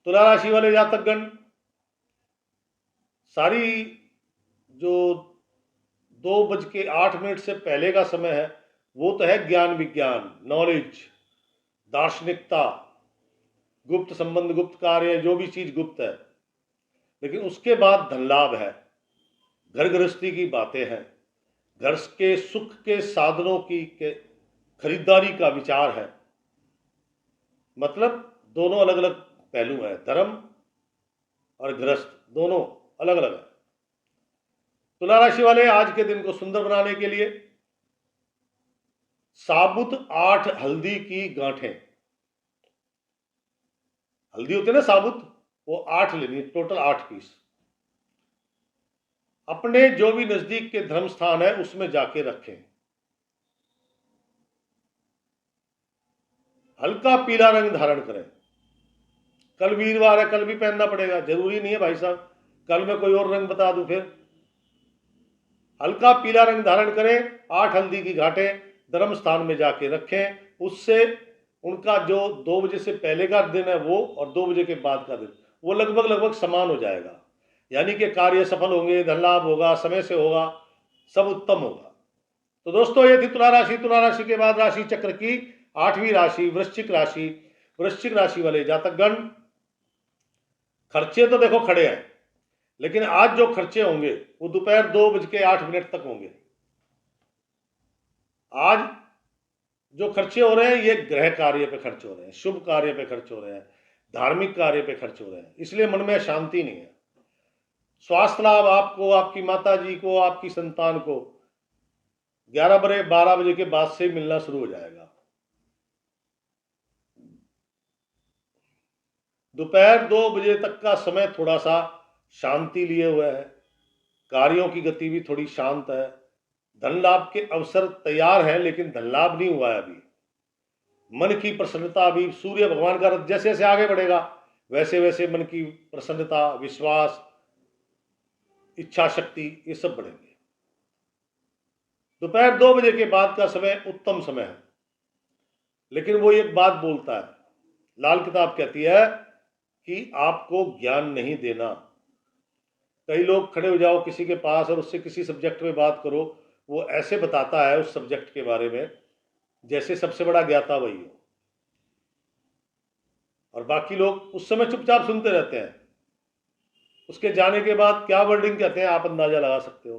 A: तुला राशि वाले जातकगण, सारी जो 2:08 से पहले का समय है वो तो है ज्ञान विज्ञान, नॉलेज, दार्शनिकता, गुप्त संबंध, गुप्त कार्य, जो भी चीज गुप्त है, लेकिन उसके बाद धन लाभ है, घर गृहस्थी की बातें हैं, घर के सुख के साधनों की खरीदारी का विचार है। मतलब दोनों अलग अलग पहलू है, धर्म और गृहस्थ दोनों अलग अलग है। तुला राशि वाले आज के दिन को सुंदर बनाने के लिए साबुत 8 हल्दी की गांठें, हल्दी होती है ना साबुत, वो 8 लेनी, टोटल 8 पीस, अपने जो भी नजदीक के धर्म स्थान है उसमें जाके रखें। हल्का पीला रंग धारण करें, कल वीरवार है, कल भी पहनना पड़ेगा, जरूरी नहीं है भाई साहब कल मैं कोई और रंग बता दूं। फिर हल्का पीला रंग धारण करें, 8 हल्दी की घाटें धर्म स्थान में जाके रखें, उससे उनका जो 2 बजे से पहले का दिन है वो और 2 बजे के बाद का दिन वो लगभग समान हो जाएगा, यानी कि कार्य सफल होंगे, धन लाभ होगा, समय से होगा, सब उत्तम होगा। तो दोस्तों ये थी तुला राशि। तुला राशि के बाद राशि चक्र की 8वीं राशि वृश्चिक राशि। वृश्चिक राशि वाले जातकगण, खर्चे तो देखो खड़े हैं, लेकिन आज जो खर्चे होंगे वो दोपहर 2:08 तक होंगे। आज जो खर्चे हो रहे हैं ये ग्रह कार्य पे खर्च हो रहे हैं, शुभ कार्य पे खर्च हो रहे हैं, धार्मिक कार्य पे खर्च हो रहे हैं, इसलिए मन में शांति नहीं है। स्वास्थ्य लाभ आपको, आपकी माता जी को, आपकी संतान को 11-12 बजे के बाद से मिलना शुरू हो जाएगा। दोपहर 2 बजे तक का समय थोड़ा सा शांति लिए हुए है, कार्यों की गति भी थोड़ी शांत है, धन लाभ के अवसर तैयार हैं, लेकिन धन लाभ नहीं हुआ है अभी। मन की प्रसन्नता अभी सूर्य भगवान का रथ जैसे जैसे आगे बढ़ेगा वैसे वैसे मन की प्रसन्नता, विश्वास, इच्छा शक्ति ये सब बढ़ेंगे। दोपहर 2 बजे के बाद का समय उत्तम समय है, लेकिन वो एक बात बोलता है, लाल किताब कहती है कि आपको ज्ञान नहीं देना। कई लोग खड़े हो जाओ किसी के पास और उससे किसी सब्जेक्ट में बात करो, वो ऐसे बताता है उस सब्जेक्ट के बारे में जैसे सबसे बड़ा ज्ञाता वही हो, और बाकी लोग उस समय चुपचाप सुनते रहते हैं। उसके जाने के बाद क्या वर्डिंग कहते हैं आप अंदाजा लगा सकते हो।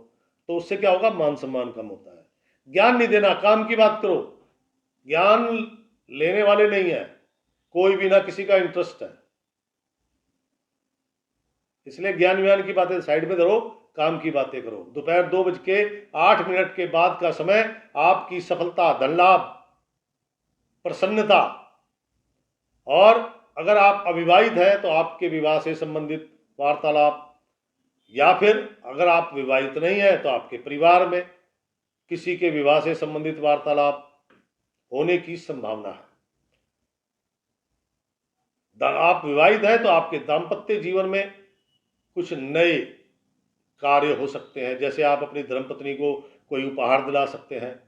A: तो उससे क्या होगा, मान सम्मान कम होता है। ज्ञान नहीं देना, काम की बात करो। ज्ञान लेने वाले नहीं है कोई भी, ना किसी का इंटरेस्ट है, इसलिए ज्ञान व्यान की बातें साइड में धरो, काम की बातें करो। दोपहर 2:08 के बाद का समय आपकी सफलता, धन लाभ, प्रसन्नता, और अगर आप अविवाहित हैं तो आपके विवाह से संबंधित वार्तालाप, या फिर अगर आप विवाहित नहीं हैं तो आपके परिवार में किसी के विवाह से संबंधित वार्तालाप होने की संभावना है। आप विवाहित हैं तो आपके दाम्पत्य जीवन में कुछ नए कार्य हो सकते हैं, जैसे आप अपनी धर्मपत्नी को कोई उपहार दिला सकते हैं,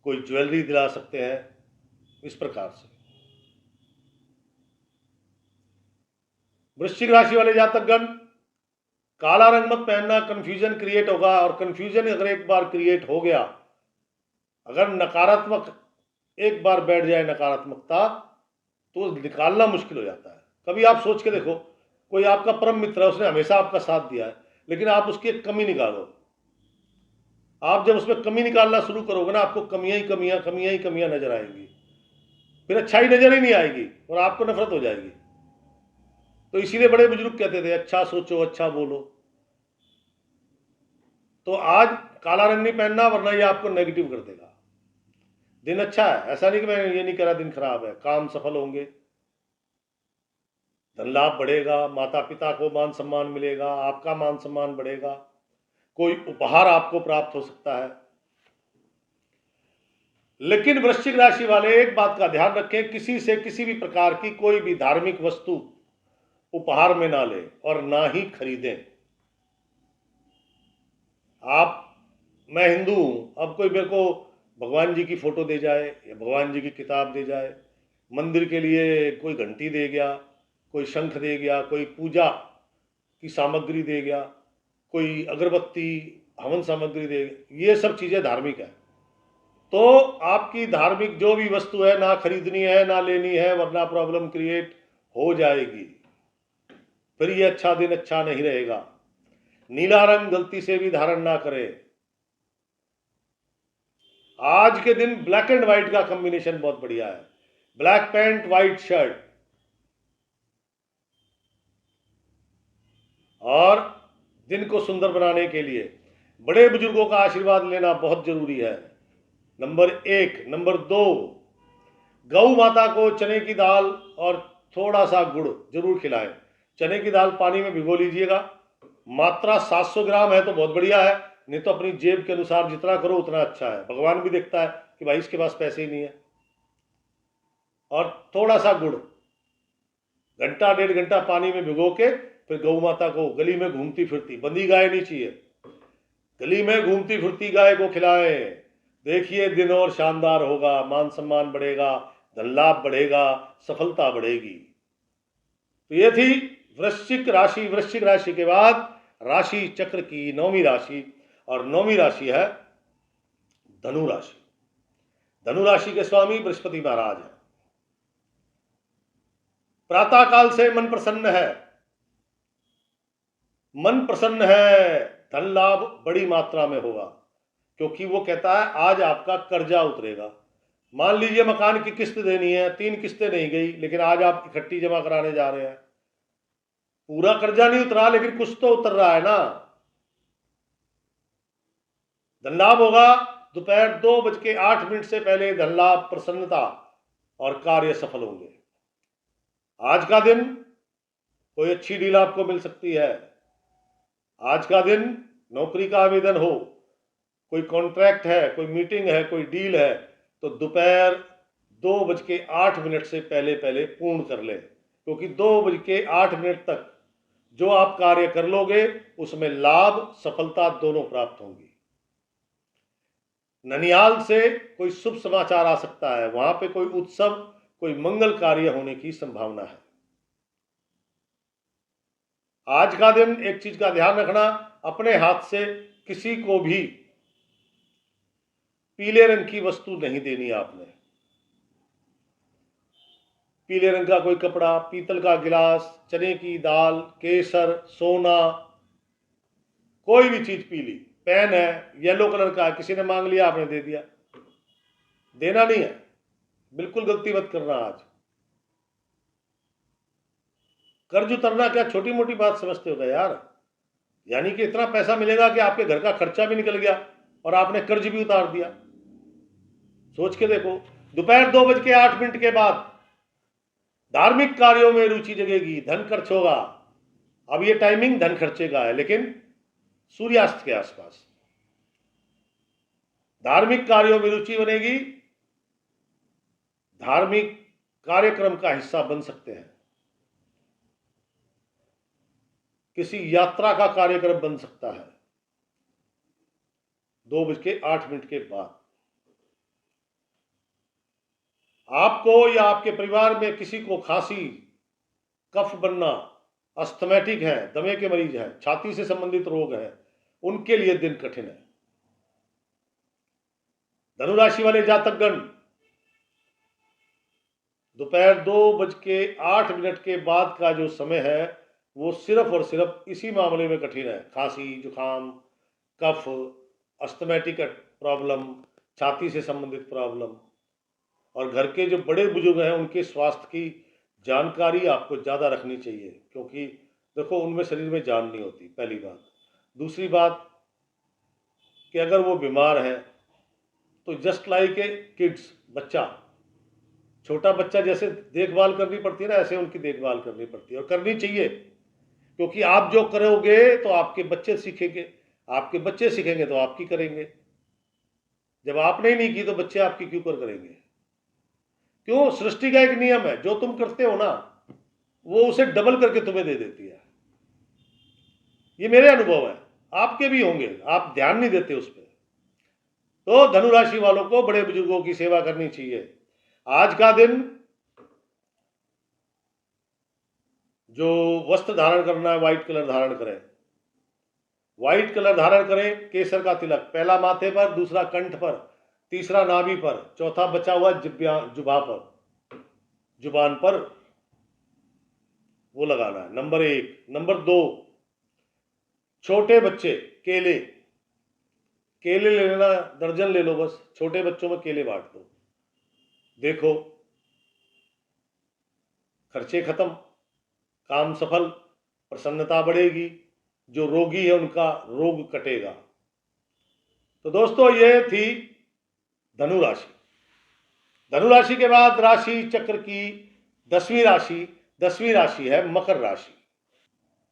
A: कोई ज्वेलरी दिला सकते हैं, इस प्रकार से। वृश्चिक राशि वाले जातकगण, काला रंग मत पहनना, कंफ्यूजन क्रिएट होगा, और कंफ्यूजन अगर एक बार क्रिएट हो गया, अगर नकारात्मक एक बार बैठ जाए नकारात्मकता, तो निकालना मुश्किल हो जाता है। कभी आप सोच के देखो, कोई आपका परम मित्र है, उसने हमेशा आपका साथ दिया है, लेकिन आप उसकी एक कमी निकालो। आप जब उसमें कमी निकालना शुरू करोगे ना, आपको कमियां ही कमियां नजर आएंगी, फिर अच्छाई नजर ही नहीं आएगी और आपको नफरत हो जाएगी। तो इसीलिए बड़े बुजुर्ग कहते थे, अच्छा सोचो अच्छा बोलो। तो आज काला रंग नहीं पहनना, वरना ये आपको नेगेटिव कर देगा। दिन अच्छा है, ऐसा नहीं कि मैं ये नहीं कह रहा दिन खराब है, काम सफल होंगे, धन लाभ बढ़ेगा, माता पिता को मान सम्मान मिलेगा, आपका मान सम्मान बढ़ेगा, कोई उपहार आपको प्राप्त हो सकता है। लेकिन वृश्चिक राशि वाले एक बात का ध्यान रखें, किसी से किसी भी प्रकार की कोई भी धार्मिक वस्तु उपहार में ना लें और ना ही खरीदें। मैं हिंदू हूं, अब कोई मेरे को भगवान जी की फोटो दे जाए या भगवान जी की किताब दे जाए, मंदिर के लिए कोई घंटी दे गया, कोई शंख दे गया, कोई पूजा की सामग्री दे गया, कोई अगरबत्ती हवन सामग्री दे गया, ये सब चीज़ें धार्मिक है। तो आपकी धार्मिक जो भी वस्तु है ना खरीदनी है ना लेनी है, वरना प्रॉब्लम क्रिएट हो जाएगी, फिर ये अच्छा दिन अच्छा नहीं रहेगा। नीला रंग गलती से भी धारण ना करें। आज के दिन ब्लैक एंड व्हाइट का कॉम्बिनेशन बहुत बढ़िया है, ब्लैक पैंट व्हाइट शर्ट, और दिन को सुंदर बनाने के लिए बड़े बुजुर्गों का आशीर्वाद लेना बहुत जरूरी है, नंबर 1। नंबर 2, गौ माता को चने की दाल और थोड़ा सा गुड़ जरूर खिलाएं। चने की दाल पानी में भिगो लीजिएगा, मात्रा 700 ग्राम है तो बहुत बढ़िया है, नहीं तो अपनी जेब के अनुसार जितना करो उतना अच्छा है। भगवान भी देखता है कि भाई इसके पास पैसे ही नहीं है। और थोड़ा सा गुड़ घंटा 1.5 घंटा पानी में भिगो के फिर गौ माता को गली में घूमती फिरती, बंदी गाय नहीं चाहिए, गली में घूमती फिरती गाय को खिलाएं। देखिए दिन और शानदार होगा, मान सम्मान बढ़ेगा, धन लाभ बढ़ेगा, सफलता बढ़ेगी। तो ये थी वृश्चिक राशि। वृश्चिक राशि के बाद राशि चक्र की 9वीं राशि, और 9वीं राशि है धनु राशि। धनु राशि के स्वामी बृहस्पति महाराज हैं। प्रातः काल से मन प्रसन्न है, मन प्रसन्न है, धन लाभ बड़ी मात्रा में होगा, क्योंकि वो कहता है आज आपका कर्जा उतरेगा। मान लीजिए मकान की किस्त देनी है, 3 किस्तें नहीं गई, लेकिन आज आप इकट्ठी जमा कराने जा रहे हैं। पूरा कर्जा नहीं उतरा, लेकिन कुछ तो उतर रहा है ना। धन लाभ होगा। दोपहर 2:08 से पहले धन लाभ, प्रसन्नता और कार्य सफल होंगे। आज का दिन कोई अच्छी डील आपको मिल सकती है। आज का दिन नौकरी का आवेदन हो, कोई कॉन्ट्रैक्ट है, कोई मीटिंग है, कोई डील है, तो दोपहर 2:08 से पहले पहले पूर्ण कर लें, क्योंकि 2:08 तक जो आप कार्य कर लोगे उसमें लाभ, सफलता दोनों प्राप्त होंगी। ननिहाल से कोई शुभ समाचार आ सकता है, वहां पे कोई उत्सव, कोई मंगल कार्य होने की संभावना है। आज का दिन एक चीज का ध्यान रखना, अपने हाथ से किसी को भी पीले रंग की वस्तु नहीं देनी आपने। पीले रंग का कोई कपड़ा, पीतल का गिलास, चने की दाल, केसर, सोना, कोई भी चीज पीली, पेन है येलो कलर का, किसी ने मांग लिया आपने दे दिया, देना नहीं है। बिल्कुल गलती मत करना। आज कर्ज उतरना क्या छोटी मोटी बात समझते हो यार? यानी कि इतना पैसा मिलेगा कि आपके घर का खर्चा भी निकल गया और आपने कर्ज भी उतार दिया। सोच के देखो। दोपहर 2:08 के बाद धार्मिक कार्यों में रुचि जगेगी, धन खर्च होगा। अब ये टाइमिंग धन खर्चे का है, लेकिन सूर्यास्त के आसपास धार्मिक कार्यों में रुचि बनेगी, धार्मिक कार्यक्रम का हिस्सा बन सकते हैं, किसी यात्रा का कार्यक्रम बन सकता है 2:08 के बाद। आपको या आपके परिवार में किसी को खांसी, कफ बनना, अस्थमैटिक है, दमे के मरीज हैं, छाती से संबंधित रोग है, उनके लिए दिन कठिन है। धनुराशि वाले जातकगण दोपहर 2:08 के बाद का जो समय है वो सिर्फ और सिर्फ इसी मामले में कठिन है। खांसी, जुकाम, कफ, अस्थमैटिक प्रॉब्लम, छाती से संबंधित प्रॉब्लम, और घर के जो बड़े बुजुर्ग हैं उनके स्वास्थ्य की जानकारी आपको ज़्यादा रखनी चाहिए, क्योंकि देखो उनमें शरीर में जान नहीं होती, पहली बात। दूसरी बात कि अगर वो बीमार है तो जस्ट लाइक ए किड्स, बच्चा, छोटा बच्चा जैसे देखभाल करनी पड़ती है ना, ऐसे उनकी देखभाल करनी पड़ती है, और करनी चाहिए, क्योंकि आप जो करोगे तो आपके बच्चे सीखेंगे, आपके बच्चे सीखेंगे तो आपकी करेंगे। जब आपने ही नहीं की तो बच्चे आपकी क्यों करेंगे? क्यों? सृष्टि का एक नियम है, जो तुम करते हो ना वो उसे डबल करके तुम्हें दे देती है। ये मेरे अनुभव है, आपके भी होंगे, आप ध्यान नहीं देते उस पर। तो धनुराशि वालों को बड़े बुजुर्गों की सेवा करनी चाहिए। आज का दिन जो वस्त्र धारण करना है, व्हाइट कलर धारण करें, व्हाइट कलर धारण करें। केसर का तिलक पहला माथे पर, दूसरा कंठ पर, तीसरा नाभि पर, चौथा बचा हुआ जुबान पर, जुबान पर वो लगाना है, नंबर 1। नंबर 2, छोटे बच्चे केले, केले ले लेना, दर्जन ले लो, बस छोटे बच्चों में केले बांट दो। देखो खर्चे खत्म, काम सफल, प्रसन्नता बढ़ेगी, जो रोगी है उनका रोग कटेगा। तो दोस्तों ये थी धनु राशि। धनु राशि के बाद राशि चक्र की 10वीं राशि है मकर राशि।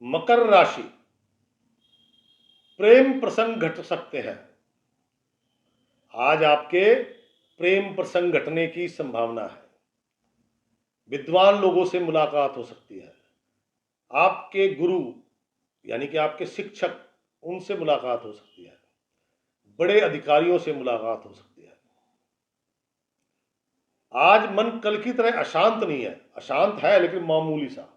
A: मकर राशि, प्रेम प्रसंग घट सकते हैं। आज आपके प्रेम प्रसंग घटने की संभावना है। विद्वान लोगों से मुलाकात हो सकती है। आपके गुरु यानी कि आपके शिक्षक, उनसे मुलाकात हो सकती है। बड़े अधिकारियों से मुलाकात हो सकती है। आज मन कल की तरह अशांत नहीं है, अशांत है लेकिन मामूली सा।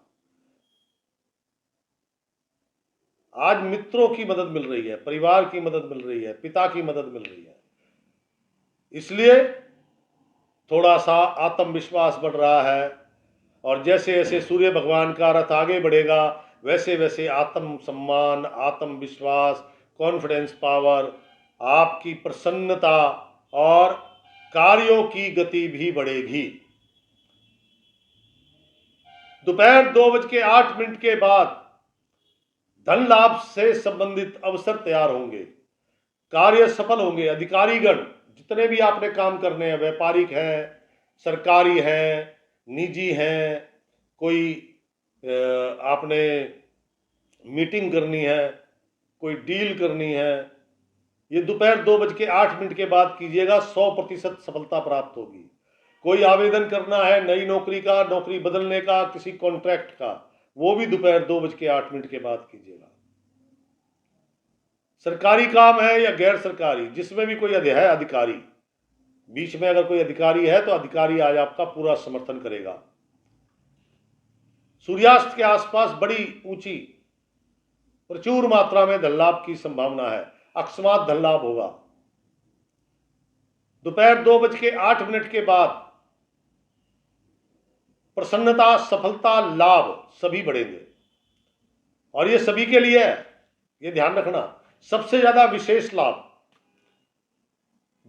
A: आज मित्रों की मदद मिल रही है, परिवार की मदद मिल रही है, पिता की मदद मिल रही है, इसलिए थोड़ा सा आत्मविश्वास बढ़ रहा है। और जैसे जैसे सूर्य भगवान का रथ आगे बढ़ेगा वैसे वैसे आत्म सम्मान, आत्मविश्वास, कॉन्फिडेंस पावर, आपकी प्रसन्नता और कार्यों की गति भी बढ़ेगी। दोपहर 2:08 के बाद धन लाभ से संबंधित अवसर तैयार होंगे, कार्य सफल होंगे। अधिकारीगण जितने भी आपने काम करने हैं, व्यापारिक हैं, सरकारी हैं, निजी हैं, कोई आपने मीटिंग करनी है, कोई डील करनी है, ये दोपहर 2:08 के बाद कीजिएगा, 100% सफलता प्राप्त होगी। कोई आवेदन करना है नई नौकरी का, नौकरी बदलने का, किसी कॉन्ट्रैक्ट का, वो भी दोपहर 2:08 के बाद कीजिएगा। सरकारी काम है या गैर सरकारी, जिसमें भी कोई है अधिकारी, बीच में अगर कोई अधिकारी है तो अधिकारी आज आपका पूरा समर्थन करेगा। सूर्यास्त के आसपास बड़ी ऊंची प्रचुर मात्रा में धन लाभ की संभावना है, अकस्मात धन लाभ होगा। दोपहर 2:08 के बाद प्रसन्नता, सफलता, लाभ सभी बढ़ेंगे और ये सभी के लिए है, ये ध्यान रखना। सबसे ज्यादा विशेष लाभ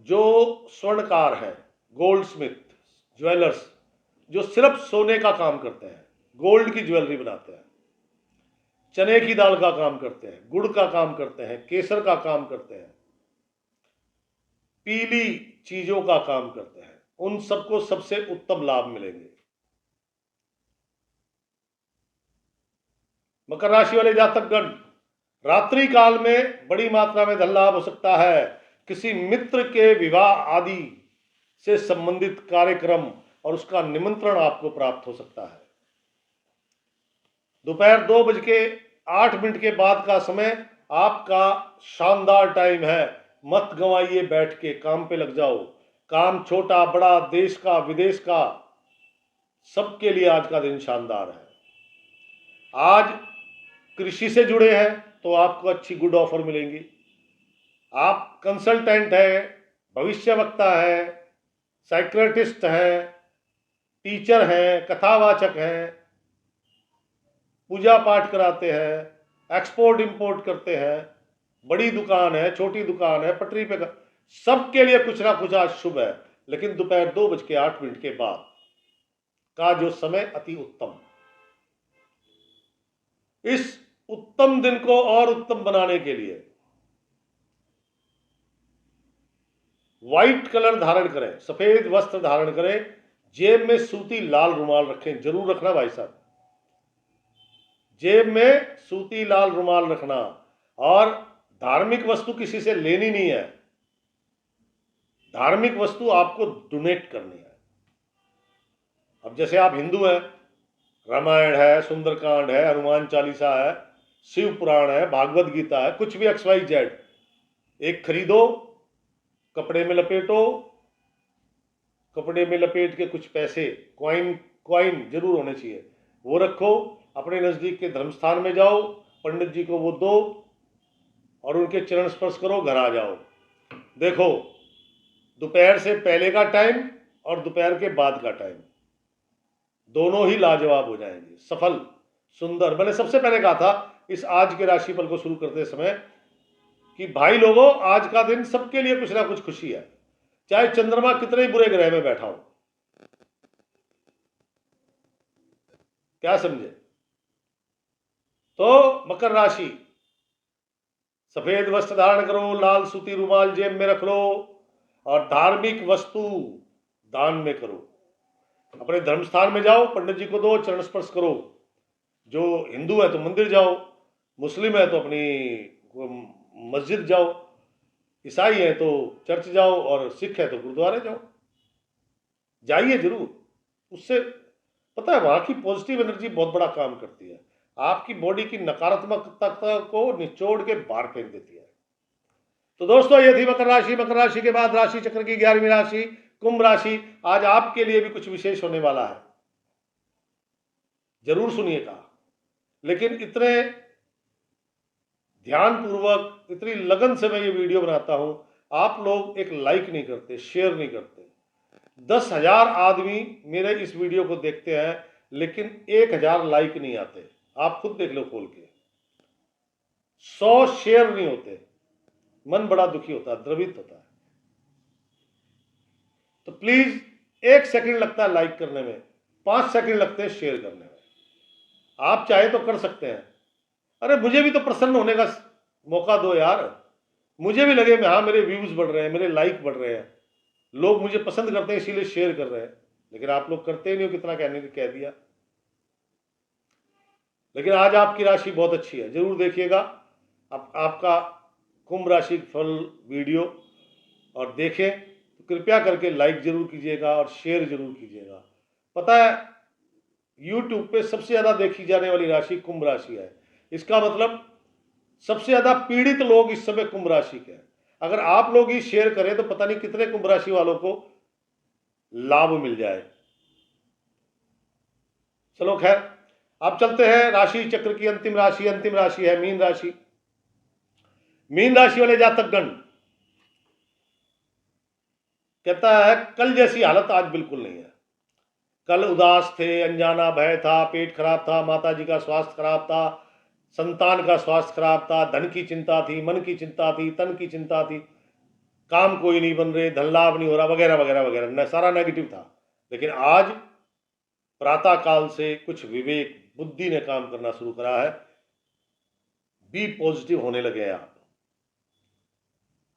A: जो स्वर्णकार हैं, गोल्ड स्मिथ, ज्वेलर्स, जो सिर्फ सोने का काम करते हैं, गोल्ड की ज्वेलरी बनाते हैं, चने की दाल का काम करते हैं, गुड़ का काम करते हैं, केसर का काम करते हैं, पीली चीजों का काम करते हैं, उन सबको सबसे उत्तम लाभ मिलेंगे। मकर राशि वाले जातकगण, रात्रि काल में बड़ी मात्रा में धन लाभ हो सकता है। किसी मित्र के विवाह आदि से संबंधित कार्यक्रम और उसका निमंत्रण आपको प्राप्त हो सकता है। दोपहर 2:08 के बाद का समय आपका शानदार टाइम है। मत गंवाइए, बैठ के काम पे लग जाओ। काम छोटा बड़ा, देश का विदेश का, सबके लिए आज का दिन शानदार है। आज कृषि से जुड़े हैं तो आपको अच्छी गुड ऑफर मिलेंगी। आप कंसल्टेंट है, भविष्यवक्ता है, साइक्रेटिस्ट है, टीचर हैं, कथावाचक हैं, पूजा पाठ कराते हैं, एक्सपोर्ट इंपोर्ट करते हैं, बड़ी दुकान है, छोटी दुकान है, पटरी पे, सबके लिए कुछ ना कुछ आज शुभ है। लेकिन दोपहर 2:08 के बाद का जो समय अति उत्तम। इस उत्तम दिन को और उत्तम बनाने के लिए व्हाइट कलर धारण करें, सफेद वस्त्र धारण करें, जेब में सूती लाल रुमाल रखें, जरूर रखना भाई साहब, जेब में सूती लाल रुमाल रखना। और धार्मिक वस्तु किसी से लेनी नहीं है, धार्मिक वस्तु आपको डोनेट करनी है। अब जैसे आप हिंदू हैं, रामायण है, सुंदरकांड है, हनुमान चालीसा है, शिव पुराण है, भागवत गीता है, कुछ भी XYZ, एक खरीदो, कपड़े में लपेटो, कपड़े में लपेट के कुछ पैसे, कॉइन जरूर होने चाहिए, वो रखो, अपने नजदीक के धर्मस्थान में जाओ, पंडित जी को वो दो और उनके चरण स्पर्श करो, घर आ जाओ। देखो, दोपहर से पहले का टाइम और दोपहर के बाद का टाइम दोनों ही लाजवाब हो जाएंगे, सफल, सुंदर। मैंने सबसे पहले कहा था इस आज के राशिफल को शुरू करते समय कि भाई लोगों, आज का दिन सबके लिए कुछ ना कुछ खुशी है, चाहे चंद्रमा कितने ही बुरे ग्रह में बैठा हो। क्या समझे? तो मकर राशि, सफेद वस्त्र धारण करो, लाल सूती रुमाल जेब में रख लो और धार्मिक वस्तु दान में करो। अपने धर्मस्थान में जाओ, पंडित जी को दो, चरण स्पर्श करो। जो हिंदू है तो मंदिर जाओ, मुस्लिम है तो अपनी मस्जिद जाओ, ईसाई है तो चर्च जाओ और सिख है तो गुरुद्वारे जाओ। जाइए जरूर, उससे पता है वहां की पॉजिटिव एनर्जी बहुत बड़ा काम करती है, आपकी बॉडी की नकारात्मकता को निचोड़ के बाहर फेंक देती है। तो दोस्तों, ये थी मकर राशि। मकर राशि के बाद राशि चक्र की 11वीं राशि कुंभ राशि, आज आपके लिए भी कुछ विशेष होने वाला है, जरूर सुनिएगा। लेकिन इतने ध्यानपूर्वक, इतनी लगन से मैं ये वीडियो बनाता हूं, आप लोग एक लाइक नहीं करते, शेयर नहीं करते। 10,000 आदमी मेरे इस वीडियो को देखते हैं, लेकिन 1,000 लाइक नहीं आते। आप खुद देख लो खोल के, 100 शेयर नहीं होते। मन बड़ा दुखी होता है, द्रवित होता है। तो प्लीज, 1 सेकंड लगता है लाइक करने में, 5 सेकंड लगते हैं शेयर करने में। आप चाहे तो कर सकते हैं। अरे मुझे भी तो प्रसन्न होने का मौका दो यार, मुझे भी लगे हाँ मेरे व्यूज बढ़ रहे हैं, मेरे लाइक बढ़ रहे हैं, लोग मुझे पसंद करते हैं इसीलिए शेयर कर रहे हैं। लेकिन आप लोग करते ही नहीं हो, कितना कहने कह दिया। लेकिन आज आपकी राशि बहुत अच्छी है, जरूर देखिएगा आपका कुंभ राशि फल वीडियो, और देखें तो कृपया करके लाइक जरूर कीजिएगा और शेयर जरूर कीजिएगा। पता है YouTube पे सबसे ज्यादा देखी जाने वाली राशि कुंभ राशि है। इसका मतलब सबसे ज्यादा पीड़ित लोग इस समय कुंभ राशि के हैं। अगर आप लोग ही शेयर करें तो पता नहीं कितने कुंभ राशि वालों को लाभ मिल जाए। चलो खैर, अब चलते हैं राशि चक्र की अंतिम राशि है मीन राशि। मीन राशि वाले जातकगण, कहता है कल जैसी हालत आज बिल्कुल नहीं है। कल उदास थे, अनजाना भय था, पेट खराब था, माता जी का स्वास्थ्य खराब था, संतान का स्वास्थ्य खराब था, धन की चिंता थी, मन की चिंता थी, तन की चिंता थी, काम कोई नहीं बन रहे, धन लाभ नहीं हो रहा, वगैरह वगैरह वगैरह, सारा नेगेटिव था। लेकिन आज प्रातः काल से कुछ विवेक बुद्धि ने काम करना शुरू करा है। बी पॉजिटिव होने लगे हैं आप।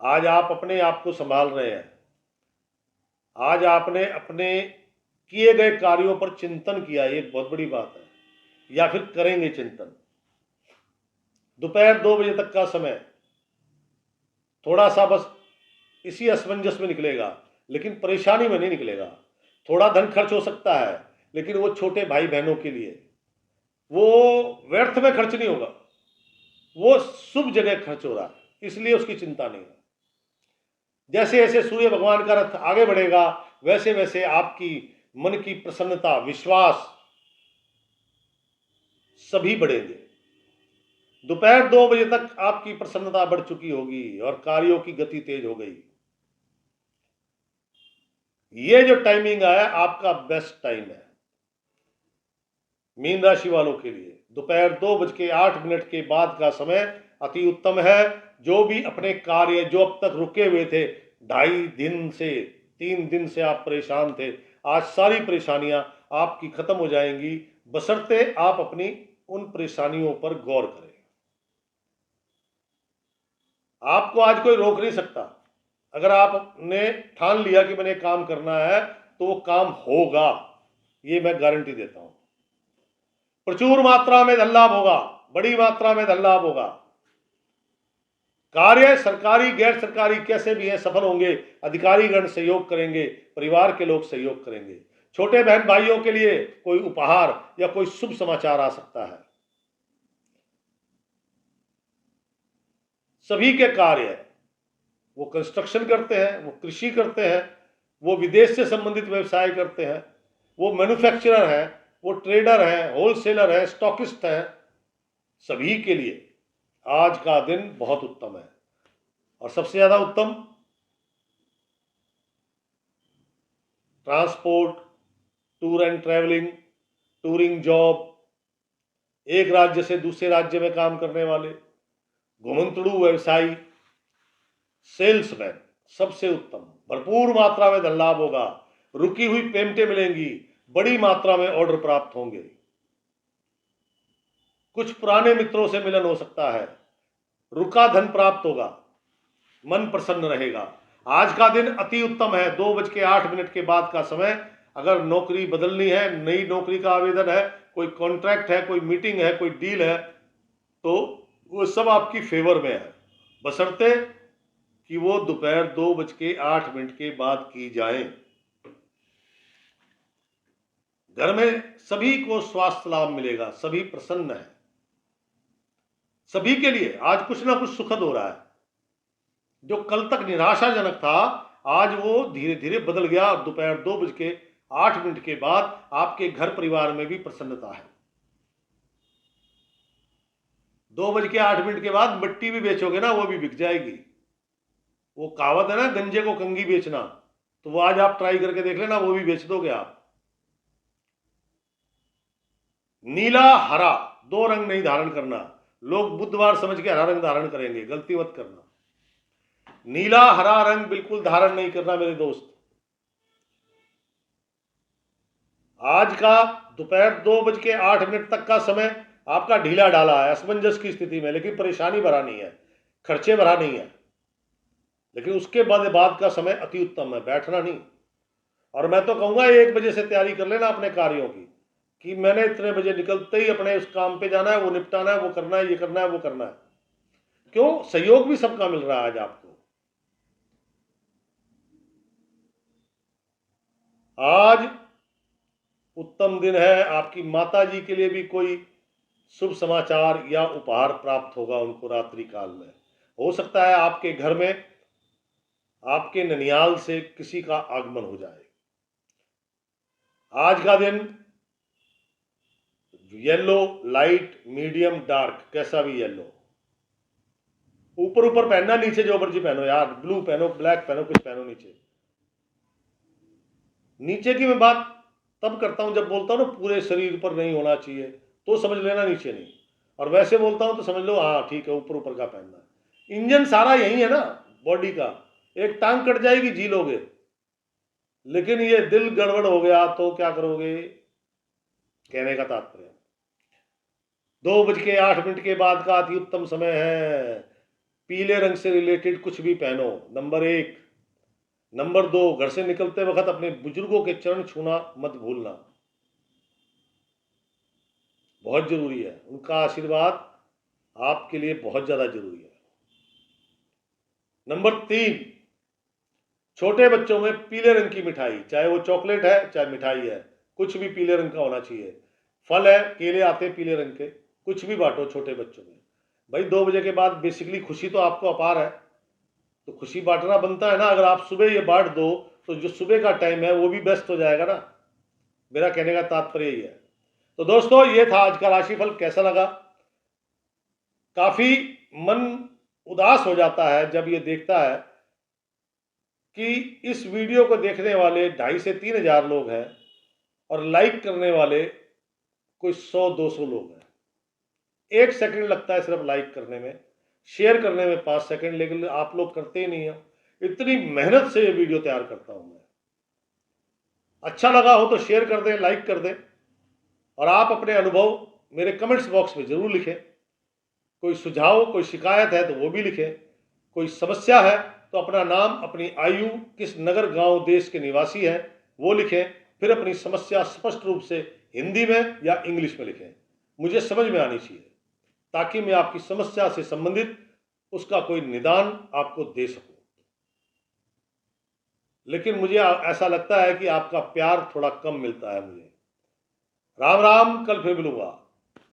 A: आज आप अपने आप को संभाल रहे हैं। आज आपने अपने किए गए कार्यों पर चिंतन किया, ये बहुत बड़ी बात है, या फिर करेंगे चिंतन। दोपहर 2 बजे तक का समय थोड़ा सा बस इसी असमंजस में निकलेगा, लेकिन परेशानी में नहीं निकलेगा। थोड़ा धन खर्च हो सकता है, लेकिन वो छोटे भाई बहनों के लिए, वो व्यर्थ में खर्च नहीं होगा, वो शुभ जगह खर्च हो रहा है, इसलिए उसकी चिंता नहीं है। जैसे जैसे सूर्य भगवान का रथ आगे बढ़ेगा, वैसे वैसे आपकी मन की प्रसन्नता, विश्वास सभी बढ़ेंगे। दोपहर 2 बजे तक आपकी प्रसन्नता बढ़ चुकी होगी और कार्यों की गति तेज हो गई। ये जो टाइमिंग आया आपका बेस्ट टाइम है मीन राशि वालों के लिए। दोपहर 2:08 के बाद का समय अति उत्तम है। जो भी अपने कार्य जो अब तक रुके हुए थे, 2.5 दिन से 3 दिन से आप परेशान थे, आज सारी परेशानियां आपकी खत्म हो जाएंगी, बशर्ते आप अपनी उन परेशानियों पर गौर करें। आपको आज कोई रोक नहीं सकता। अगर आपने ठान लिया कि मैंने काम करना है तो वो काम होगा, ये मैं गारंटी देता हूं। प्रचुर मात्रा में धन लाभ होगा, बड़ी मात्रा में धन लाभ होगा। कार्य सरकारी गैर सरकारी कैसे भी है सफल होंगे। अधिकारीगण सहयोग करेंगे, परिवार के लोग सहयोग करेंगे। छोटे बहन भाइयों के लिए कोई उपहार या कोई शुभ समाचार आ सकता है। सभी के कार्य, वो कंस्ट्रक्शन करते हैं, वो कृषि करते हैं, वो विदेश से संबंधित व्यवसाय करते हैं, वो मैन्युफैक्चरर हैं, वो ट्रेडर हैं, होलसेलर हैं, स्टॉकिस्ट हैं, सभी के लिए आज का दिन बहुत उत्तम है। और सबसे ज्यादा उत्तम transport, tour and travelling, touring job, एक राज्य से दूसरे राज्य में काम करने वाले, घुमंतड़ू व्यवसायी, सेल्समैन, सबसे उत्तम। भरपूर मात्रा में धन लाभ होगा, रुकी हुई पेमेंटें मिलेंगी, बड़ी मात्रा में ऑर्डर प्राप्त होंगे, कुछ पुराने मित्रों से मिलन हो सकता है, रुका धन प्राप्त होगा, मन प्रसन्न रहेगा। आज का दिन अति उत्तम है। 2:08 के बाद का समय, अगर नौकरी बदलनी है, नई नौकरी का आवेदन है, कोई कॉन्ट्रैक्ट है, कोई मीटिंग है, कोई डील है, तो वो सब आपकी फेवर में है, बशर्ते कि वो दोपहर 2:08 के बाद की जाए। घर में सभी को स्वास्थ्य लाभ मिलेगा, सभी प्रसन्न है। सभी के लिए आज कुछ ना कुछ सुखद हो रहा है। जो कल तक निराशाजनक था, आज वो धीरे धीरे बदल गया और दोपहर 2:08 के बाद आपके घर परिवार में भी प्रसन्नता है। 2:08 के बाद मिट्टी भी बेचोगे ना, वो भी बिक जाएगी। वो कहावत है ना, गंजे को कंगी बेचना, तो वो आज आप ट्राई करके देख लेना, वो भी बेच दोगे आप। नीला हरा 2 रंग नहीं धारण करना। लोग बुधवार समझ के हरा रंग धारण करेंगे, गलती मत करना। नीला हरा रंग बिल्कुल धारण नहीं करना मेरे दोस्त। आज का दोपहर 2:08 तक का समय आपका ढीला डाला है, असमंजस की स्थिति में, लेकिन परेशानी भरा नहीं है, खर्चे भरा नहीं है। लेकिन उसके बाद का समय अति उत्तम है, बैठना नहीं। और मैं तो कहूंगा 1 बजे से तैयारी कर लेना अपने कार्यों की, कि मैंने इतने बजे निकलते ही अपने उस काम पे जाना है, वो निपटाना है, वो करना है, ये करना है, वो करना है। क्यों? सहयोग भी सबका मिल रहा है आज आपको। आज उत्तम दिन है, आपकी माता जी के लिए भी कोई शुभ समाचार या उपहार प्राप्त होगा उनको रात्रि काल में। हो सकता है आपके घर में आपके ननियाल से किसी का आगमन हो जाए। आज का दिन येलो, लाइट, मीडियम, डार्क, कैसा भी येलो, ऊपर ऊपर पहनना, नीचे जो मर्जी पहनो यार, ब्लू पहनो, ब्लैक पहनो, कुछ पहनो नीचे। नीचे की मैं बात तब करता हूं जब बोलता हूं ना पूरे शरीर पर नहीं होना चाहिए, तो समझ लेना नीचे नहीं, और वैसे बोलता हूं तो समझ लो हाँ ठीक है, ऊपर ऊपर का पहनना है। इंजन सारा यही है ना बॉडी का, एक टांग कट जाएगी जी लोगे, लेकिन ये दिल गड़बड़ हो गया तो क्या करोगे, कहने का तात्पर्य। 2:08 के बाद का अति उत्तम समय है। पीले रंग से रिलेटेड कुछ भी पहनो, नंबर 1। नंबर 2, घर से निकलते वक्त अपने बुजुर्गों के चरण छूना मत भूलना, बहुत जरूरी है। उनका आशीर्वाद आपके लिए बहुत ज्यादा जरूरी है। नंबर 3, छोटे बच्चों में पीले रंग की मिठाई, चाहे वो चॉकलेट है चाहे मिठाई है, कुछ भी पीले रंग का होना चाहिए। फल है, केले आते हैं पीले रंग के, कुछ भी बांटो छोटे बच्चों में। भाई 2 बजे के बाद बेसिकली खुशी तो आपको अपार है, तो खुशी बांटना बनता है ना। अगर आप सुबह ये बांट दो तो जो सुबह का टाइम है वो भी बेस्ट हो जाएगा ना। मेरा कहने का तात्पर्य यही है। तो दोस्तों ये था आज का राशिफल, कैसा लगा? काफी मन उदास हो जाता है जब ये देखता है कि इस वीडियो को देखने वाले 2,500 से 3,000 लोग हैं और लाइक करने वाले कोई 100-200 लोग हैं। 1 सेकंड लगता है सिर्फ लाइक करने में, शेयर करने में 5 सेकंड, लेकिन आप लोग करते ही नहीं हो। इतनी मेहनत से ये वीडियो तैयार करता हूं मैं। अच्छा लगा हो तो शेयर कर दें, लाइक कर दें, और आप अपने अनुभव मेरे कमेंट्स बॉक्स में जरूर लिखें। कोई सुझाव, कोई शिकायत है तो वो भी लिखें। कोई समस्या है तो अपना नाम, अपनी आयु, किस नगर, गांव, देश के निवासी हैं वो लिखें। फिर अपनी समस्या स्पष्ट रूप से हिंदी में या इंग्लिश में लिखें, मुझे समझ में आनी चाहिए, ताकि मैं आपकी समस्या से संबंधित उसका कोई निदान आपको दे सकूं। लेकिन मुझे ऐसा लगता है कि आपका प्यार थोड़ा कम मिलता है मुझे। राम राम, कल फिर मिलूंगा।